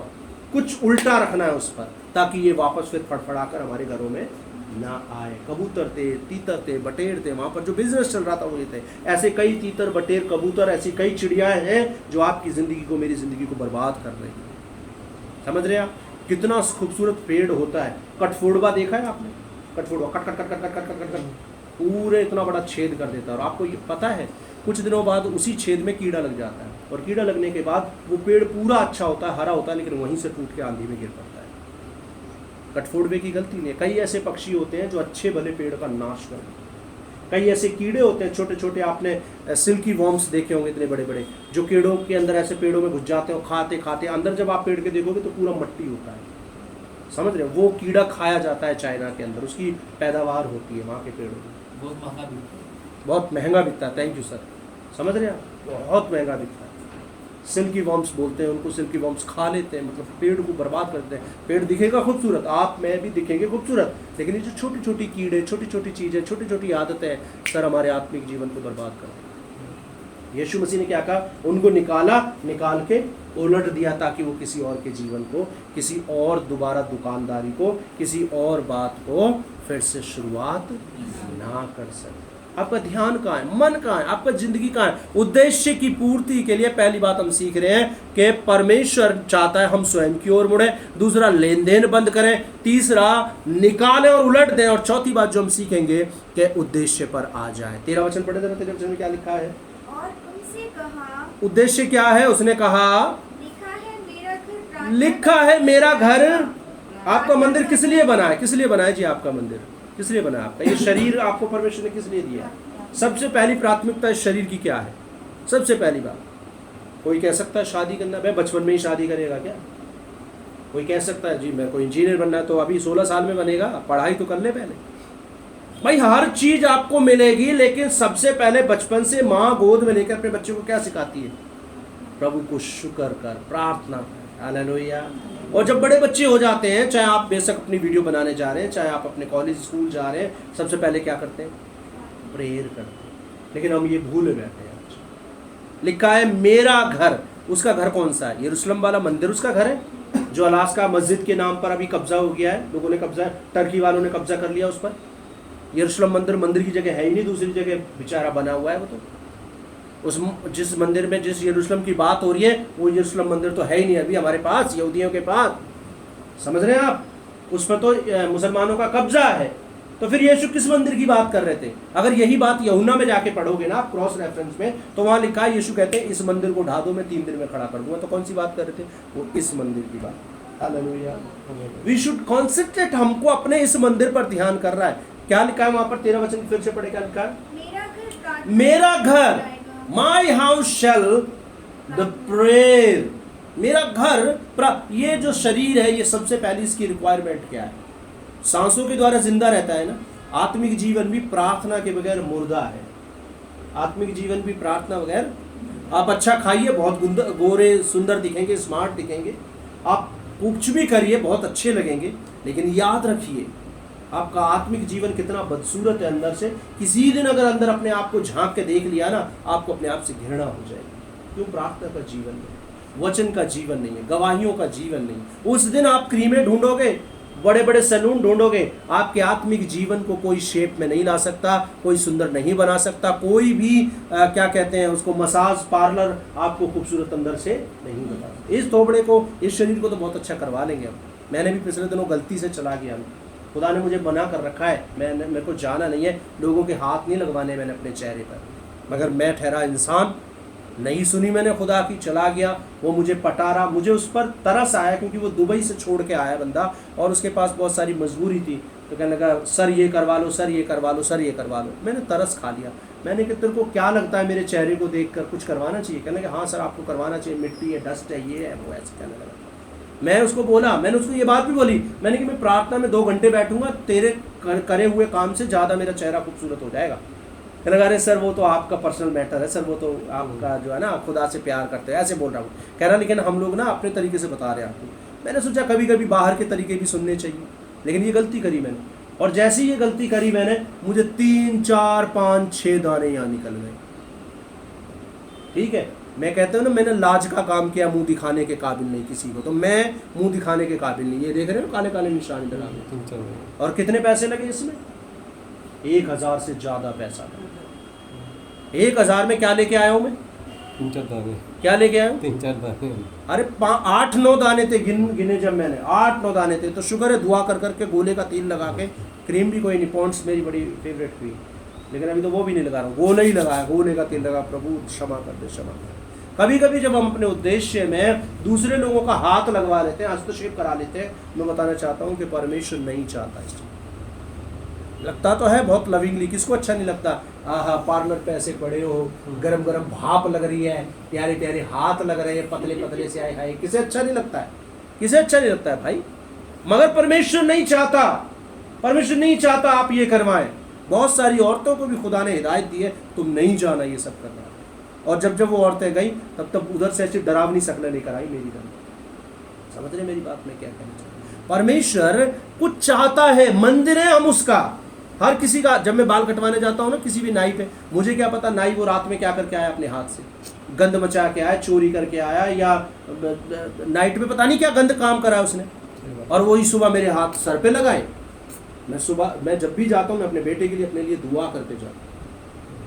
कुछ उल्टा रखना है उस पर, ताकि ये वापस फिर फड़फड़ा कर हमारे घरों में ना आए। कबूतर थे, तीतर थे, बटेर थे, वहाँ पर जो बिजनेस चल रहा था वो ये थे। ऐसे कई तीतर बटेर कबूतर, ऐसी कई चिड़ियाएँ हैं जो आपकी ज़िंदगी को, मेरी ज़िंदगी को बर्बाद कर रही हैं। समझ रहे आप, कितना खूबसूरत पेड़ होता है। कठफोड़वा देखा है आपने, कठफोड़वा कट कट कट कट कट कट कट कट पूरे इतना बड़ा छेद कर देता है। और आपको ये पता है कुछ दिनों बाद उसी छेद में कीड़ा लग जाता है, और कीड़ा लगने के बाद वो पेड़ पूरा अच्छा होता है, हरा होता है, लेकिन वहीं से टूट के आंधी में गिर पड़ता है। कठफोड़वे की गलती नहीं है। कई ऐसे पक्षी होते हैं जो अच्छे भले पेड़ का नाश कर देते हैं। कई ऐसे कीड़े होते हैं छोटे छोटे, आपने सिल्की वॉर्म्स देखे होंगे इतने बड़े बड़े, जो कीड़ों के अंदर ऐसे पेड़ों में घुस जाते हैं, खाते खाते अंदर जब आप पेड़ के देखोगे तो पूरा मट्टी होता है। समझ रहे हो, वो कीड़ा खाया जाता है चाइना के अंदर, उसकी पैदावार होती है वहाँ के पेड़ों में, बहुत महंगा बिकता है। थैंक यू सर, समझ रहे हैं आप, बहुत महंगा बिकता है। सिल्की वॉर्म्स बोलते हैं उनको, सिल्की वॉर्म्स खा लेते हैं, मतलब पेड़ को बर्बाद करते हैं। पेड़ दिखेगा खूबसूरत, आप मैं भी दिखेंगे खूबसूरत, लेकिन ये जो छोटी छोटी कीड़े, छोटी छोटी चीज़ें, छोटी छोटी आदतें सर हमारे आत्मिक जीवन को बर्बाद करते हैं। यीशु मसीह ने क्या कहा? उनको निकाल के उलट दिया ताकि वो किसी और के जीवन को, किसी और दोबारा दुकानदारी को, किसी और बात को फिर से शुरुआत ना कर सके। आपका ध्यान कहाँ है? मन कहाँ है? आपका जिंदगी कहाँ है? उद्देश्य की पूर्ति के लिए पहली बात हम सीख रहे हैं कि परमेश्वर चाहता है हम स्वयं की ओर मुड़े। दूसरा, लेन देन बंद करें। तीसरा, निकालें और उलट दें। और चौथी बात जो हम सीखेंगे कि उद्देश्य पर आ जाए। 13 वचन पढ़े थे। 13 वचन में क्या लिखा है? और उनसे कहा, उद्देश्य क्या है? उसने कहा लिखा है मेरा घर आपका मंदिर किस लिए बना है? किस लिए बना है जी आपका मंदिर? किस लिए बना है आपका ये शरीर? आपको परमेश्वर ने किस लिए दिया? सबसे पहली प्राथमिकता इस शरीर की क्या है? सबसे पहली बात, कोई कह सकता है शादी करना, भाई बचपन में ही शादी करेगा क्या? कोई कह सकता है जी मेरे को इंजीनियर बनना है, तो अभी 16 साल में बनेगा, पढ़ाई तो कर ले पहले। भाई हर चीज आपको मिलेगी, लेकिन सबसे पहले बचपन से माँ गोद में लेकर अपने बच्चे को क्या सिखाती है? प्रभु को शुक्र कर, प्रार्थना कर। हालेलुया। और जब बड़े बच्चे हो जाते हैं, चाहे आप बेशक अपनी वीडियो बनाने जा रहे हैं, चाहे आप अपने कॉलेज स्कूल जा रहे हैं, सबसे पहले क्या करते हैं? प्रेयर करते हैं। लेकिन हम ये भूल बैठे हैं। लिखा है मेरा घर। उसका घर कौन सा है? यरूशलेम वाला मंदिर उसका घर है, जो अलास्का मस्जिद के नाम पर अभी कब्जा हो गया है। लोगों ने कब्जा, टर्की वालों ने कब्जा कर लिया उस पर। यरूशलेम मंदिर की जगह है ही नहीं, दूसरी जगह बेचारा बना हुआ है वो तो। उस जिस मंदिर में, जिस यरूशलेम की बात हो रही है, वो यरूशलेम मंदिर तो है ही नहीं अभी हमारे पास, यहूदियों के पास। समझ रहे हैं आप? उस पर तो मुसलमानों का कब्जा है। तो फिर यीशु किस मंदिर की बात कर रहे थे? अगर यही बात यूहन्ना में जाके पढ़ोगे ना आप, क्रॉस रेफरेंस में, तो वहां लिखा है यीशु कहते हैं इस मंदिर को ढा दो, मैं 3 दिन में खड़ा कर दूंगा। तो कौन सी बात कर रहे थे? वो इस मंदिर की बात। हालेलुया। We should concentrate. हमको अपने इस मंदिर पर ध्यान कर रहा है। क्या लिखा है वहां पर? 13 वचन फिर से पढ़े, क्या लिखा है? मेरा घर, my house shall the prayer. मेरा घर, ये जो शरीर है, ये सबसे पहली इसकी रिक्वायरमेंट क्या है? सांसों के द्वारा जिंदा रहता है ना। आत्मिक जीवन भी प्रार्थना के बगैर मुर्दा है। आत्मिक जीवन भी प्रार्थना बगैर। आप अच्छा खाइए, बहुत गोरे सुंदर दिखेंगे, स्मार्ट दिखेंगे। आप कुछ भी करिए, बहुत अच्छे लगेंगे, लेकिन याद रखिए आपका आत्मिक जीवन कितना बदसूरत है अंदर से। किसी दिन अगर अंदर अपने आप को झांक के देख लिया ना, आपको अपने आप से घृणा हो जाएगी। क्यों? प्रार्थना का जीवन नहीं, वचन का जीवन नहीं है, गवाहियों का जीवन नहीं। उस दिन आप क्रीमें ढूंढोगे, बड़े बड़े सैलून ढूंढोगे, आपके आत्मिक जीवन को कोई शेप में नहीं ला सकता, कोई सुंदर नहीं बना सकता, कोई भी क्या कहते हैं उसको, मसाज पार्लर आपको खूबसूरत अंदर से नहीं बता सकता। इस थोबड़े को, इस शरीर को तो बहुत अच्छा करवा लेंगे हम। मैंने भी पिछले दिनों गलती से चला गया, खुदा ने मुझे मना कर रखा है, मेरे को जाना नहीं है, लोगों के हाथ नहीं लगवाने मैंने अपने चेहरे पर, मगर मैं ठहरा इंसान, नहीं सुनी मैंने खुदा की, चला गया। वो मुझे पटा रहा, मुझे उस पर तरस आया, क्योंकि वो दुबई से छोड़ के आया बंदा और उसके पास बहुत सारी मजबूरी थी। तो कहने लगा सर ये करवा लो, सर ये करवा लो, सर ये करवा लो। मैंने तरस खा लिया। मैंने कहा तेरे को क्या लगता है मेरे चेहरे को देख कर कुछ करवाना चाहिए? कहने लगा हाँ सर आपको करवाना चाहिए, मिट्टी है, डस्ट है, ये है, वो ऐसे कहने लगा। मैं उसको बोला, मैंने उसको ये बात भी बोली, मैंने कि मैं प्रार्थना में 2 घंटे बैठूंगा, तेरे करे हुए काम से ज़्यादा मेरा चेहरा खूबसूरत हो जाएगा। कहने लगा अरे सर वो तो आपका पर्सनल मैटर है, सर वो तो आपका जो है ना, खुदा से प्यार करते हैं, ऐसे बोल रहा हूँ। कह रहा लेकिन हम लोग ना अपने तरीके से बता रहे हैं आपको। मैंने सोचा कभी कभी बाहर के तरीके भी सुनने चाहिए, लेकिन ये गलती करी मैंने। और जैसी ये गलती करी मैंने, मुझे 3, 4, 5, 6 दाने यहाँ निकल गए। ठीक है, मैं कहता हूँ ना, मैंने लाज का काम किया, मुंह दिखाने के काबिल नहीं किसी को, तो मैं मुंह दिखाने के काबिल नहीं। ये देख रहे हो काले काले निशान लगा। और कितने पैसे लगे इसमें? 1000 से ज़्यादा पैसा लगा। 1000 में क्या लेके आया हूँ मैं? 3-4 दाने। क्या लेके आया हूँ? 3-4 दाने। अरे 8-9 दाने थे, गिने जब मैंने 8-9 दाने थे। तो शुक्र है दुआ कर करके गोले का तेल लगा के, क्रीम भी कोई नहीं, पॉन्ड्स मेरी बड़ी फेवरेट थी, लेकिन अभी तो वो भी नहीं लगा रहा हूँ, गोले ही लगाया, गोले का तेल लगा। प्रभु क्षमा कर दे, क्षमा कर। कभी कभी जब हम अपने उद्देश्य में दूसरे लोगों का हाथ लगवा लेते हैं, हस्तक्षेप करा लेते हैं, मैं बताना चाहता हूँ कि परमेश्वर नहीं चाहता इस चीज़। लगता तो है बहुत लविंगली, किसको अच्छा नहीं लगता? आहा पार्लर पे ऐसे पड़े हो, गरम गरम भाप लग रही है, प्यारे प्यारे हाथ लग रहे हैं, पतले पतले से आए हाय, किसे अच्छा नहीं लगता है? किसे अच्छा नहीं लगता है भाई? मगर परमेश्वर नहीं चाहता, परमेश्वर नहीं चाहता आप ये करवाएं। बहुत सारी औरतों को भी खुदा ने हिदायत दी है, तुम नहीं जाना ये सब करना। और जब जब वो औरतें गई तब तब उधर से ऐसी डरावनी शक्लें लेकर आई मेरी तरफ। समझ रहे मेरी बात में क्या कहना चाहता हूं? परमेश्वर कुछ चाहता है, मंदिर है हम उसका। हर किसी का, जब मैं बाल कटवाने जाता हूँ ना किसी भी नाई पे, मुझे क्या पता नाई वो रात में क्या करके आया अपने हाथ से, गंद मचा के आया, चोरी करके आया, या नाइट में पता नहीं क्या गंद काम करा है उसने, और वही सुबह मेरे हाथ सर पे लगाए। मैं जब भी जाता हूँ मैं अपने बेटे के लिए अपने लिए दुआ करके जाता हूँ।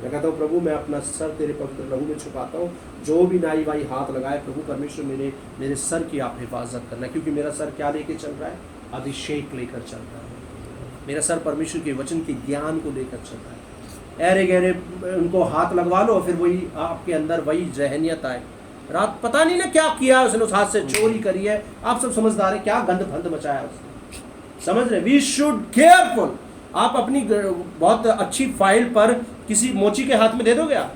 मैं कहता हूँ प्रभु मैं अपना सर तेरे पवित्र लहू में छुपाता हूँ, जो भी नाई वाई हाथ लगाए प्रभु परमेश्वर मेरे सर की आप हिफाजत करना, क्योंकि मेरा सर क्या लेके चल रहा है? अभिषेक लेकर चल रहा है। मेरा सर परमेश्वर के वचन के ज्ञान को लेकर चल रहा है। ऐरे गहरे उनको हाथ लगवा लो, फिर वही आपके अंदर वही जहनियत आए। रात पता नहीं ना क्या किया उसने, उस हाथ से चोरी करी है, आप सब समझदार है, क्या गंद फंद मचाया उसने। समझ रहे? We should careful. आप अपनी बहुत अच्छी फाइल पर किसी मोची के हाथ में दे दोगे आप,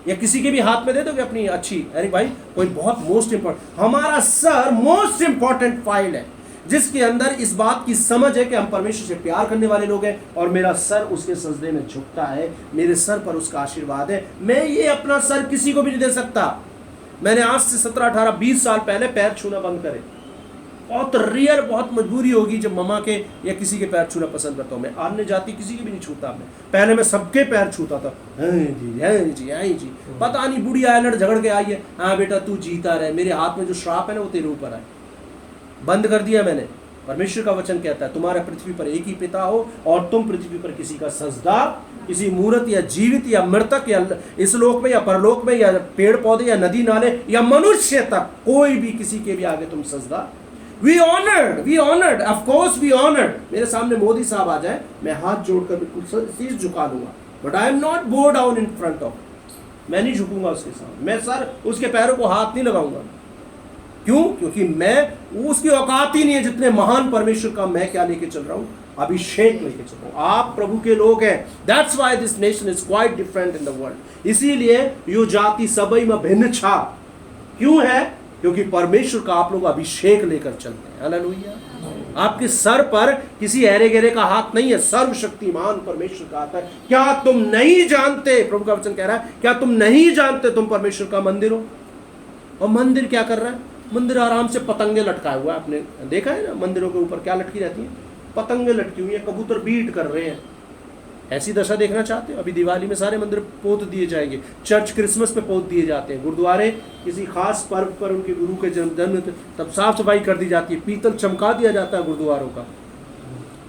या किसी के भी हाथ में दे दोगे अपनी अच्छी, अरे भाई कोई बहुत मोस्ट इंपॉर्टेंट, हमारा सर मोस्ट इंपॉर्टेंट फाइल है जिसके अंदर इस बात की समझ है कि हम परमेश्वर से प्यार करने वाले लोग हैं, और मेरा सर उसके सजदे में झुकता है, मेरे सर पर उसका आशीर्वाद है। मैं ये अपना सर किसी को भी नहीं दे सकता। मैंने आज से 17, 18, 20 साल पहले पैर छूना बंद करे। बहुत रेयर, बहुत मजबूरी होगी जब ममा के या किसी के पैर छूना पसंद करता हूँ। मैं अन्य जाति किसी के भी नहीं छूता। मैं पहले मैं सबके पैर छूता था, जी। पता नहीं बुढ़ी आयलट झगड़ के आई है, हाँ बेटा तू जीता रहे, मेरे हाथ में जो श्राप है ना वो तेरे ऊपर आए। बंद कर दिया मैंने। परमेश्वर का वचन कहता है तुम्हारा पृथ्वी पर एक ही पिता हो, और तुम पृथ्वी पर किसी का सजदा, किसी मूर्त या जीवित या मृतक या इस लोक में या परलोक में या पेड़ पौधे या नदी नाले या मनुष्य तक, कोई भी किसी के भी आगे तुम सजदा। We honoured, of course we honoured. मेरे सामने मोदी साहब आ जाए, मैं हाथ जोड़कर बिल्कुल सीध झुका दूंगा, बट आई एम नॉट बो डाउन इन फ्रंट ऑफ। मैं नहीं झुकूंगा उसके सामने, मैं सर उसके पैरों को हाथ नहीं लगाऊंगा। क्यों? क्योंकि मैं उसकी औकात ही नहीं है जितने महान परमेश्वर का मैं क्या लेके चल रहा हूं, अभिषेक लेके चल रहा हूं। आप प्रभु के लोग हैं। That's why this nation is quite different in the world. इसीलिए यो जाति सबई में भिन्न छा। क्यों है? क्योंकि परमेश्वर का आप लोग अभिषेक लेकर चलते हैं। हालेलुया। आपके सर पर किसी ऐरे गहरे का हाथ नहीं है, सर्वशक्तिमान परमेश्वर का हाथ है। क्या तुम नहीं जानते? प्रभु का वचन कह रहा है, क्या तुम नहीं जानते तुम परमेश्वर का मंदिर हो? और मंदिर क्या कर रहा है? मंदिर आराम से पतंगे लटकाए हुआ है। आपने देखा है ना मंदिरों के ऊपर क्या लटकी रहती है? पतंगे लटकी हुई है, कबूतर बीट कर रहे हैं। ऐसी दशा देखना चाहते हो? अभी दिवाली में सारे मंदिर पोत दिए जाएंगे, चर्च क्रिसमस पे पोत दिए जाते हैं, गुरुद्वारे किसी खास पर्व पर उनके गुरु के जन्म तब साफ सफाई कर दी जाती है, पीतल चमका दिया जाता है गुरुद्वारों का।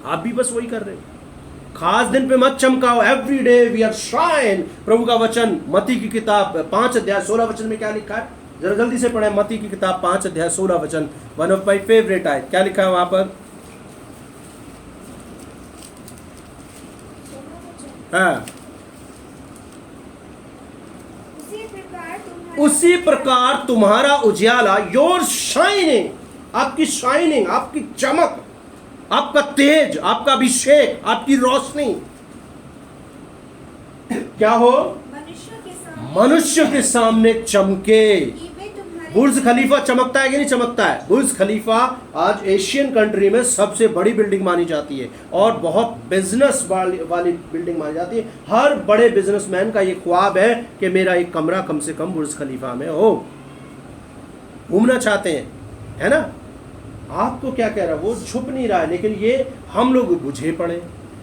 आप भी बस वही कर रहे हो। खास दिन पे मत चमकाओ। Every day we are shrine. प्रभु का वचन मत्ती की किताब 5 अध्याय 16 वचन में क्या लिखा है? जरा जल्दी से पढ़े। मत्ती की किताब 5 अध्याय 16 वचन, वन ऑफ माई फेवरेट आयत। क्या लिखा है वहां पर? हाँ, उसी प्रकार तुम्हारा उजियाला, योर शाइनिंग, आपकी शाइनिंग, आपकी चमक, आपका तेज, आपका अभिषेक, आपकी रोशनी क्या हो? मनुष्य के सामने चमके। बुर्ज खलीफा चमकता है कि नहीं चमकता है? बुर्ज खलीफा आज एशियन कंट्री में सबसे बड़ी बिल्डिंग मानी जाती है और बहुत बिजनेस वाली बिल्डिंग मानी जाती है। हर बड़े बिजनेसमैन का ये ख्वाब है कि मेरा एक कमरा कम से कम बुर्ज खलीफा में हो। घूमना चाहते हैं, है ना? आपको क्या कह रहा है? वो छुप नहीं रहा है, लेकिन ये हम लोग बुझे पड़े।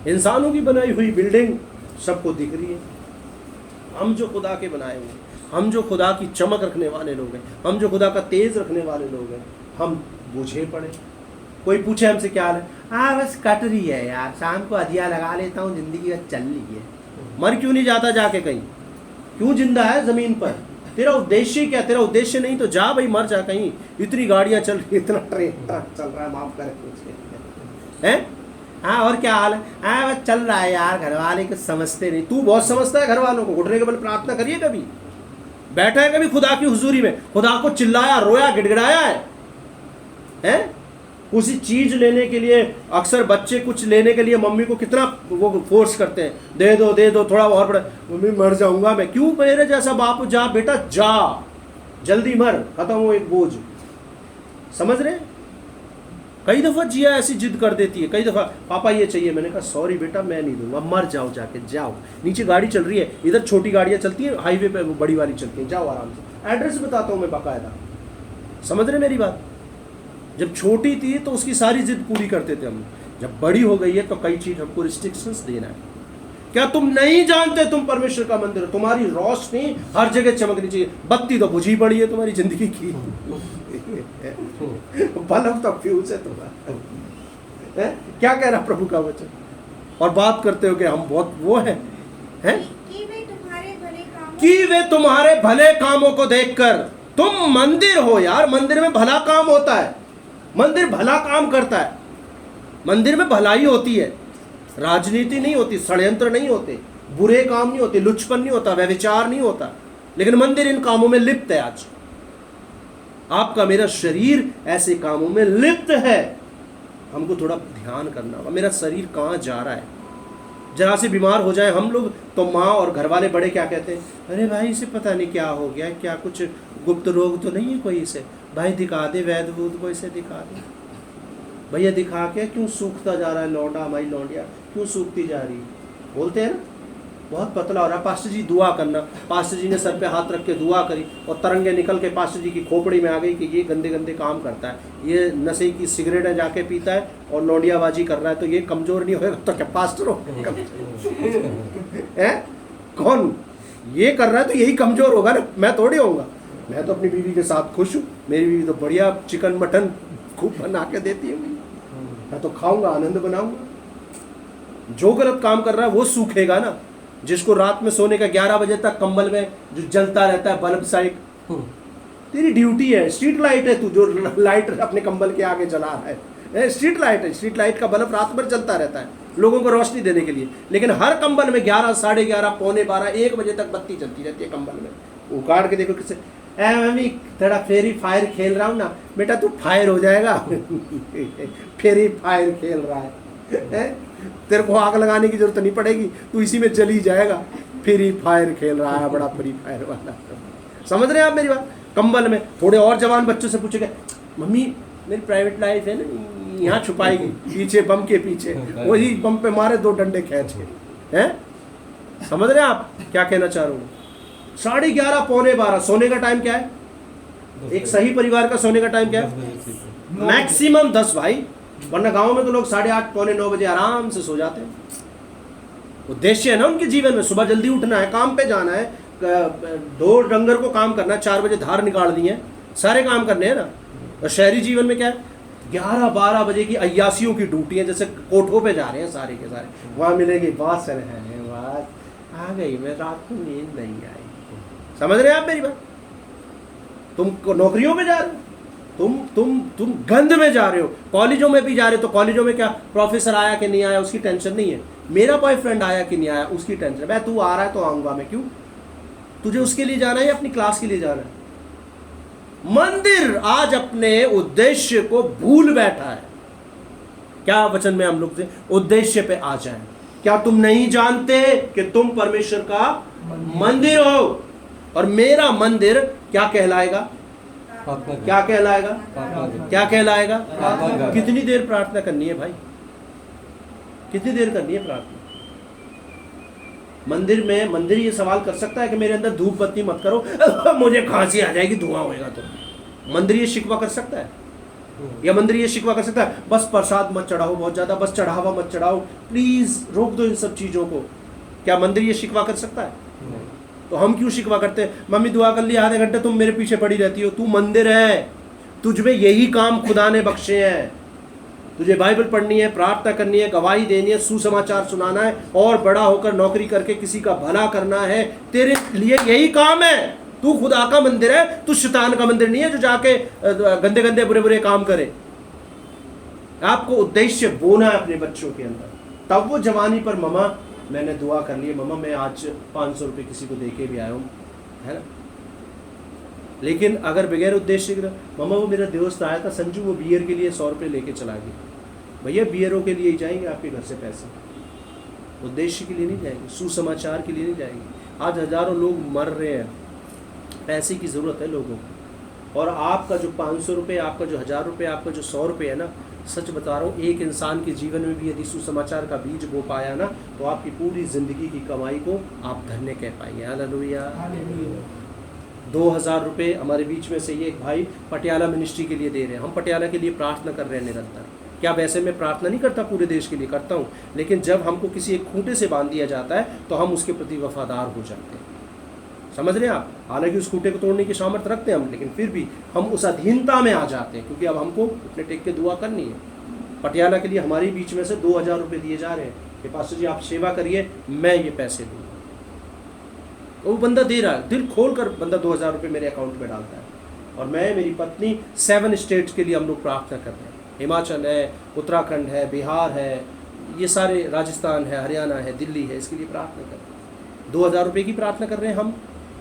इंसानों की बनाई हुई बिल्डिंग सबको दिख रही है। हम जो खुदा के बनाए हुए, हम जो खुदा की चमक रखने वाले लोग हैं, हम जो खुदा का तेज रखने वाले लोग हैं, हम बुझे पड़े। कोई पूछे हमसे क्या हाल है? हाँ बस कट रही है यार, शाम को अधिया लगा लेता हूँ, जिंदगी बस चल रही है। मर क्यों नहीं जाता जाके कहीं? क्यों जिंदा है जमीन पर? तेरा उद्देश्य क्या? तेरा उद्देश्य नहीं तो जा भाई, मर जा कहीं। इतनी गाड़ियाँ चल रही, इतना ट्रेन चल रहा है, माफ करें हैं? हाँ और क्या हाल है? हाँ बस चल रहा है यार, घर वाले कुछ समझते नहीं। तू बहुत समझता है घर वालों को। घुटने के बल प्रार्थना करिए कभी? बैठा है कभी खुदा की हुजूरी में? खुदा को चिल्लाया, रोया, गिड़गिड़ाया है? उसी चीज लेने के लिए अक्सर बच्चे कुछ लेने के लिए मम्मी को कितना वो फोर्स करते हैं, दे दो थोड़ा और बड़ा। मम्मी मर जाऊंगा मैं। क्यों? मेरे जैसा बाप। जा बेटा जा, जल्दी मर, खत्म हो एक बोझ। समझ रहे? कई दफ़ा जिया ऐसी जिद कर देती है, कई दफ़ा पापा ये चाहिए, मैंने कहा सॉरी बेटा मैं नहीं दूंगा, मर जाओ जाके, जाओ नीचे गाड़ी चल रही है, इधर छोटी गाड़ियाँ चलती हैं, हाईवे पे बड़ी वाली चलती हैं, जाओ आराम से, एड्रेस बताता हूँ मैं बाकायदा। समझ रहे मेरी बात? जब छोटी थी तो उसकी सारी जिद पूरी करते थे हम, जब बड़ी हो गई है तो कई चीज़ हमको रिस्ट्रिक्शंस देना है। क्या तुम नहीं जानते तुम परमेश्वर का मंदिर हो? तुम्हारी रोशनी हर जगह चमकनी चाहिए। बत्ती तो बुझी पड़ी है तुम्हारी जिंदगी की, बल्ब तो फ्यूज है तुम्हारा। क्या कह रहा प्रभु का वचन? और बात करते हो कि हम बहुत वो हैं कि वे तुम्हारे भले कामों कि वे तुम्हारे भले कामों को देखकर, तुम मंदिर हो यार, मंदिर में भला काम होता है, मंदिर भला काम करता है, मंदिर में भलाई होती है, राजनीति नहीं होती, षड्यंत्र नहीं होते, बुरे काम नहीं होते, लुचपन नहीं होता, व्यभिचार नहीं होता, लेकिन मंदिर इन कामों में लिप्त है। आज आपका मेरा शरीर ऐसे कामों में लिप्त है। हमको थोड़ा ध्यान करना होगा, मेरा शरीर कहाँ जा रहा है। जरा से बीमार हो जाए हम लोग तो माँ और घर वाले बड़े क्या कहते हैं, अरे भाई इसे पता नहीं क्या हो गया, क्या कुछ गुप्त रोग तो नहीं है कोई, इसे भाई दिखा दे, वैद्य वूद को इसे दिखा दे। भैया दिखा के क्यों सूखता जा रहा है लौंडा, हमारी लौंडिया क्यों सूखती जा रही है, बोलते हैं ना, बहुत पतला हो रहा है, पास्टर जी दुआ करना। पास्टर जी ने सर पे हाथ रख के दुआ करी और तरंगे निकल के पास्टर जी की खोपड़ी में आ गई कि ये गंदे गंदे काम करता है, ये नशे की सिगरेटें जाके पीता है और लौंडियाबाजी कर रहा है, तो ये कमजोर नहीं होगा तो क्या पास्टर हो? कौन ये कर रहा है तो यही कमजोर होगा ना, मैं थोड़ी होऊंगा। मैं तो अपनी बीवी के साथ खुश हूँ, मेरी बीवी तो बढ़िया चिकन मटन खूब बना के देती है, मैं तो खाऊंगा, आनंद बनाऊंगा। जो गलत काम कर रहा है वो सूखेगा ना। जिसको रात में सोने का 11 बजे तक कंबल में जो जलता रहता है बल्ब साइड, तेरी ड्यूटी है, स्ट्रीट लाइट है तू, जो लाइट अपने कंबल के आगे जला रहा है, स्ट्रीट लाइट है, स्ट्रीट लाइट का बल्ब रात भर जलता रहता है लोगों को रोशनी देने के लिए, लेकिन हर कंबल में 11, 11:30, पौने 12, 1 बजे तक बत्ती चलती रहती है कंबल में। उखाड़ के देखो किसे, मम्मी थोड़ा फेरी फायर खेल रहा हूँ ना, बेटा तू फायर हो जाएगा। फेरी फायर खेल रहा है, तेरे को आग लगाने की जरूरत नहीं पड़ेगी, तू इसी में जली जाएगा। फ्री फायर खेल रहा है, बड़ा फ्री फायर वाला। समझ रहे हैं आप मेरी बात? कंबल में थोड़े और जवान बच्चों से पूछेगा, मम्मी मेरी प्राइवेट लाइफ है ना, यहाँ छुपाएगी पीछे बम के पीछे, वही बम पे मारे 2 डंडे खींच के, हैं? समझ रहे हैं आप क्या कहना चाह रहा हूँ? 11:30, पौने 12 सोने का टाइम क्या है? एक सही परिवार का सोने का टाइम क्या है? मैक्सिमम 10 भाई, वरना गांव में तो लोग 8:30, पौने 9 बजे आराम से सो जाते हैं। उद्देश्य है ना उनके जीवन में, सुबह जल्दी उठना है, काम पे जाना है, ढोर डंगर को काम करना है, 4 बजे धार निकाल दी है, सारे काम करने हैं ना। और शहरी जीवन में क्या है, 11-12 बजे की अय्यासियों की ड्यूटी है, जैसे कोठों पे जा रहे हैं सारे के सारे, वहाँ मिलेगी बात सर है, बात आ गई, मैं रात को नींद नहीं आई। समझ रहे हैं आप मेरी बात? तुम नौकरियों पे जा रहे हो, तुम गंद में जा रहे हो, कॉलेजों में भी जा रहे हो, तो कॉलेजों में क्या प्रोफेसर आया कि नहीं आया उसकी टेंशन नहीं है, मेरा बॉयफ्रेंड आया कि नहीं आया उसकी टेंशन है। तू आ रहा है तो आऊंगा मैं, क्यों? तुझे उसके लिए जाना है या अपनी क्लास के लिए जाना है? मंदिर आज अपने उद्देश्य को भूल बैठा है। क्या वचन में हम लोग से उद्देश्य पे आ जाएं? क्या तुम नहीं जानते कि तुम परमेश्वर का मंदिर हो, और मेरा मंदिर क्या कहलाएगा? क्या कहलाएगा? क्या कहलाएगा? कितनी देर प्रार्थना करनी है भाई? कितनी देर करनी है प्रार्थना? मंदिर ये सवाल कर सकता है कि मेरे अंदर धूप बत्ती मत करो, मुझे खांसी आ जाएगी धुआं होएगा तो? मंदिर ये शिकवा कर सकता है? या मंदिर ये शिकवा कर सकता है बस प्रसाद मत चढ़ाओ बहुत ज्यादा, बस चढ़ावा मत चढ़ाओ, प्लीज रोक दो इन सब चीजों को? क्या मंदिर ये शिकवा कर सकता है? तो हम क्यों शिकवा करते हैं? मम्मी दुआ कर ली, आधे घंटे तुम मेरे पीछे पड़ी रहती हो। तू मंदिर है, तुझमें यही काम खुदा ने बख्शे हैं। तुझे बाइबल पढ़नी है, प्रार्थना करनी है, गवाही देनी है, सुसमाचार सुनाना है, और बड़ा होकर नौकरी करके किसी का भला करना है। तेरे लिए यही काम है। तू खुदा का मंदिर है, तू शैतान का मंदिर नहीं है जो जाके गंदे गंदे बुरे बुरे काम करे। आपको उद्देश्य बोना है अपने बच्चों के अंदर, तब वो जवानी पर ममा मैंने दुआ कर ली, मम्मा मैं आज 500 रुपये किसी को दे के भी आया हूँ, है ना। लेकिन अगर बगैर उद्देश्य के, मम्मा वो मेरा दोस्त आया था संजू, वो बियर के लिए 100 रुपये लेके चला गया। भैया बियरों के लिए ही जाएंगे आपके घर से पैसे, उद्देश्य के लिए नहीं जाएंगे, सुसमाचार के लिए नहीं जाएंगे। आज हजारों लोग मर रहे हैं, पैसे की ज़रूरत है लोगों को, और आपका जो 500 रुपये, आपका जो 1000 रुपये, आपका जो 100 रुपये है ना, सच बता रहा हूँ, एक इंसान के जीवन में भी यदि सुसमाचार का बीज बो पाया ना, तो आपकी पूरी ज़िंदगी की कमाई को आप धन्य कह पाएंगे। हालेलुया। 2000 रुपये हमारे बीच में से ये एक भाई पटियाला मिनिस्ट्री के लिए दे रहे हैं। हम पटियाला के लिए प्रार्थना कर रहे हैं निरंतर। क्या वैसे मैं प्रार्थना नहीं करता, पूरे देश के लिए करता हूँ, लेकिन जब हमको किसी एक खूंटे से बांध दिया जाता है तो हम उसके प्रति वफादार हो जाते हैं। समझ रहे हैं आप? हालांकि उस खूंटे को तोड़ने की सामर्थ्य रखते हैं हम, लेकिन फिर भी हम उस अधीनता में आ जाते हैं, क्योंकि अब हमको अपने टेक के दुआ करनी है। पटियाला के लिए हमारे बीच में से 2000 रुपये दिए जा रहे हैं कि पास्टर जी आप सेवा करिए, मैं ये पैसे दूँगा। वो बंदा दे रहा है, दिल खोल कर बंदा 2000 रुपये मेरे अकाउंट में डालता है। और मैं, मेरी पत्नी 7 स्टेट्स के लिए हम लोग प्रार्थना कर रहे हैं। हिमाचल है, उत्तराखंड है, बिहार है, ये सारे, राजस्थान है, हरियाणा है, दिल्ली है, इसके लिए प्रार्थना कर रहे हैं। 2000 रुपये की प्रार्थना कर रहे हैं हम।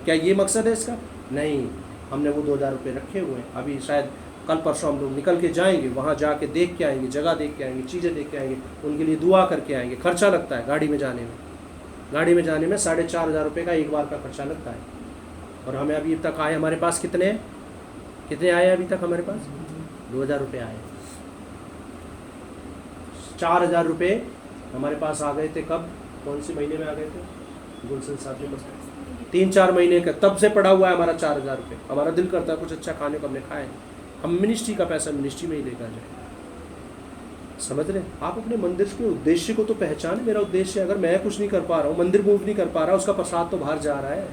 क्या ये मकसद है इसका? नहीं, हमने वो 2000 रुपये रखे हुए हैं। अभी शायद कल परसों हम लोग निकल के जाएंगे, वहाँ जाके देख के आएंगे, जगह देख के आएंगे, चीज़ें देख के आएंगे, उनके लिए दुआ करके आएंगे। खर्चा लगता है गाड़ी में जाने में, 4500 रुपये का एक बार का खर्चा लगता है। और हमें अभी तक आए, हमारे पास कितने आए अभी तक हमारे पास? 2000 रुपये आए। 4000 रुपये हमारे पास आ गए थे कब? कौन से महीने में आ गए थे? गुलशन साहब के पास 3-4 महीने का, तब से पड़ा हुआ है हमारा 4000 रुपये। हमारा दिल करता है कुछ अच्छा खाने को हमने खाए, हम मिनिस्ट्री का पैसा मिनिस्ट्री में ही लेकर जाए। समझ रहे? आप अपने मंदिर के उद्देश्य को तो पहचाने। मेरा उद्देश्य, अगर मैं कुछ नहीं कर पा रहा हूँ, मंदिर मूव नहीं कर पा रहा, उसका प्रसाद तो बाहर जा रहा है।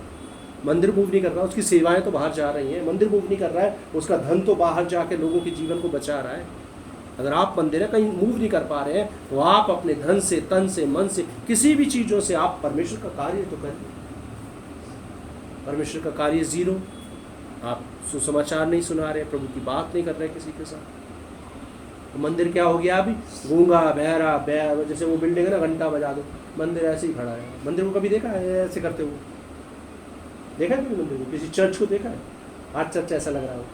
मंदिर मूव नहीं कर रहा, उसकी सेवाएं तो बाहर जा रही हैं। मंदिर मूव नहीं कर रहा है, उसका धन तो बाहर जाके लोगों के जीवन को बचा रहा है। अगर आप मंदिर है कहीं मूव नहीं कर पा रहे हैं, तो आप अपने धन से, तन से, मन से, किसी भी चीज़ों से आप परमेश्वर का कार्य तो करिए। परमेश्वर का कार्य ज़ीरो। आप सुसमाचार नहीं सुना रहे, प्रभु की बात नहीं कर रहे किसी के साथ, तो मंदिर क्या हो गया? अभी गूंगा बहरा, जैसे वो बिल्डिंग है ना, घंटा बजा दो, मंदिर ऐसे ही खड़ा है। मंदिर को कभी देखा है ऐसे करते हुए? देखा है कभी मंदिर को? किसी चर्च को देखा है? आज चर्च ऐसा लग रहा हो,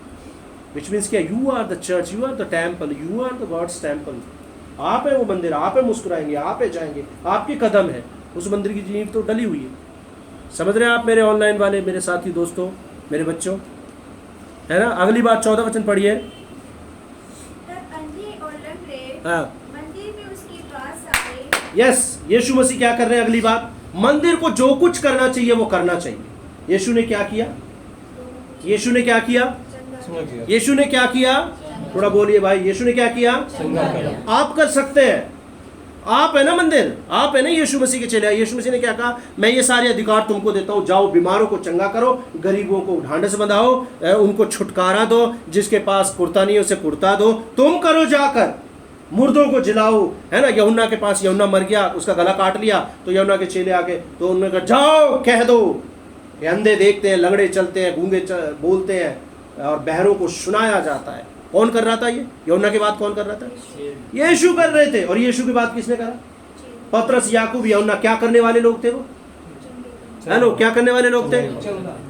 विच मीन्स क्या? You are the church, you are the temple, you are the God's temple. आप है वो मंदिर, आप है मुस्कुराएंगे, आप है जाएंगे, आपके कदम है। उस मंदिर की नींव तो डली हुई है। समझ रहे हैं आप मेरे ऑनलाइन वाले, मेरे साथी दोस्तों, मेरे बच्चों, है ना? अगली बात 14 वचन पढ़िए। हाँ, मंदिर में उसके पास आए। यस, यीशु मसीह क्या कर रहे हैं? अगली बात, मंदिर को जो कुछ करना चाहिए वो करना चाहिए। यीशु ने क्या किया? यीशु ने क्या किया? यीशु ने क्या किया? थोड़ा बोलिए भाई, यीशु ने क्या किया? आप कर सकते हैं। आप है ना मंदिर, आप है ना यीशु मसीह के चेले। यीशु मसीह ने क्या कहा? मैं ये सारे अधिकार तुमको देता हूँ, जाओ बीमारों को चंगा करो, गरीबों को ढांढस बंधाओ, उनको छुटकारा दो, जिसके पास कुर्ता नहीं है उसे कुर्ता दो, तुम करो जाकर, मुर्दों को जिलाओ, है ना? यूहन्ना के पास, यूहन्ना मर गया, उसका गला काट लिया, तो यूहन्ना के चेले आके तो उन्होंने कहा जाओ कह दो, ये अंधे देखते हैं, लंगड़े चलते हैं, गूंगे बोलते हैं, और बहरों को सुनाया जाता है। कौन कर रहा था ये? यूहन्ना के बाद कौन कर रहा था? यीशु कर रहे थे। और यीशु के बाद किसने करा? पतरस, याकूब, यूहन्ना। क्या करने वाले लोग थे वो? हेलो, क्या करने वाले लोग थे?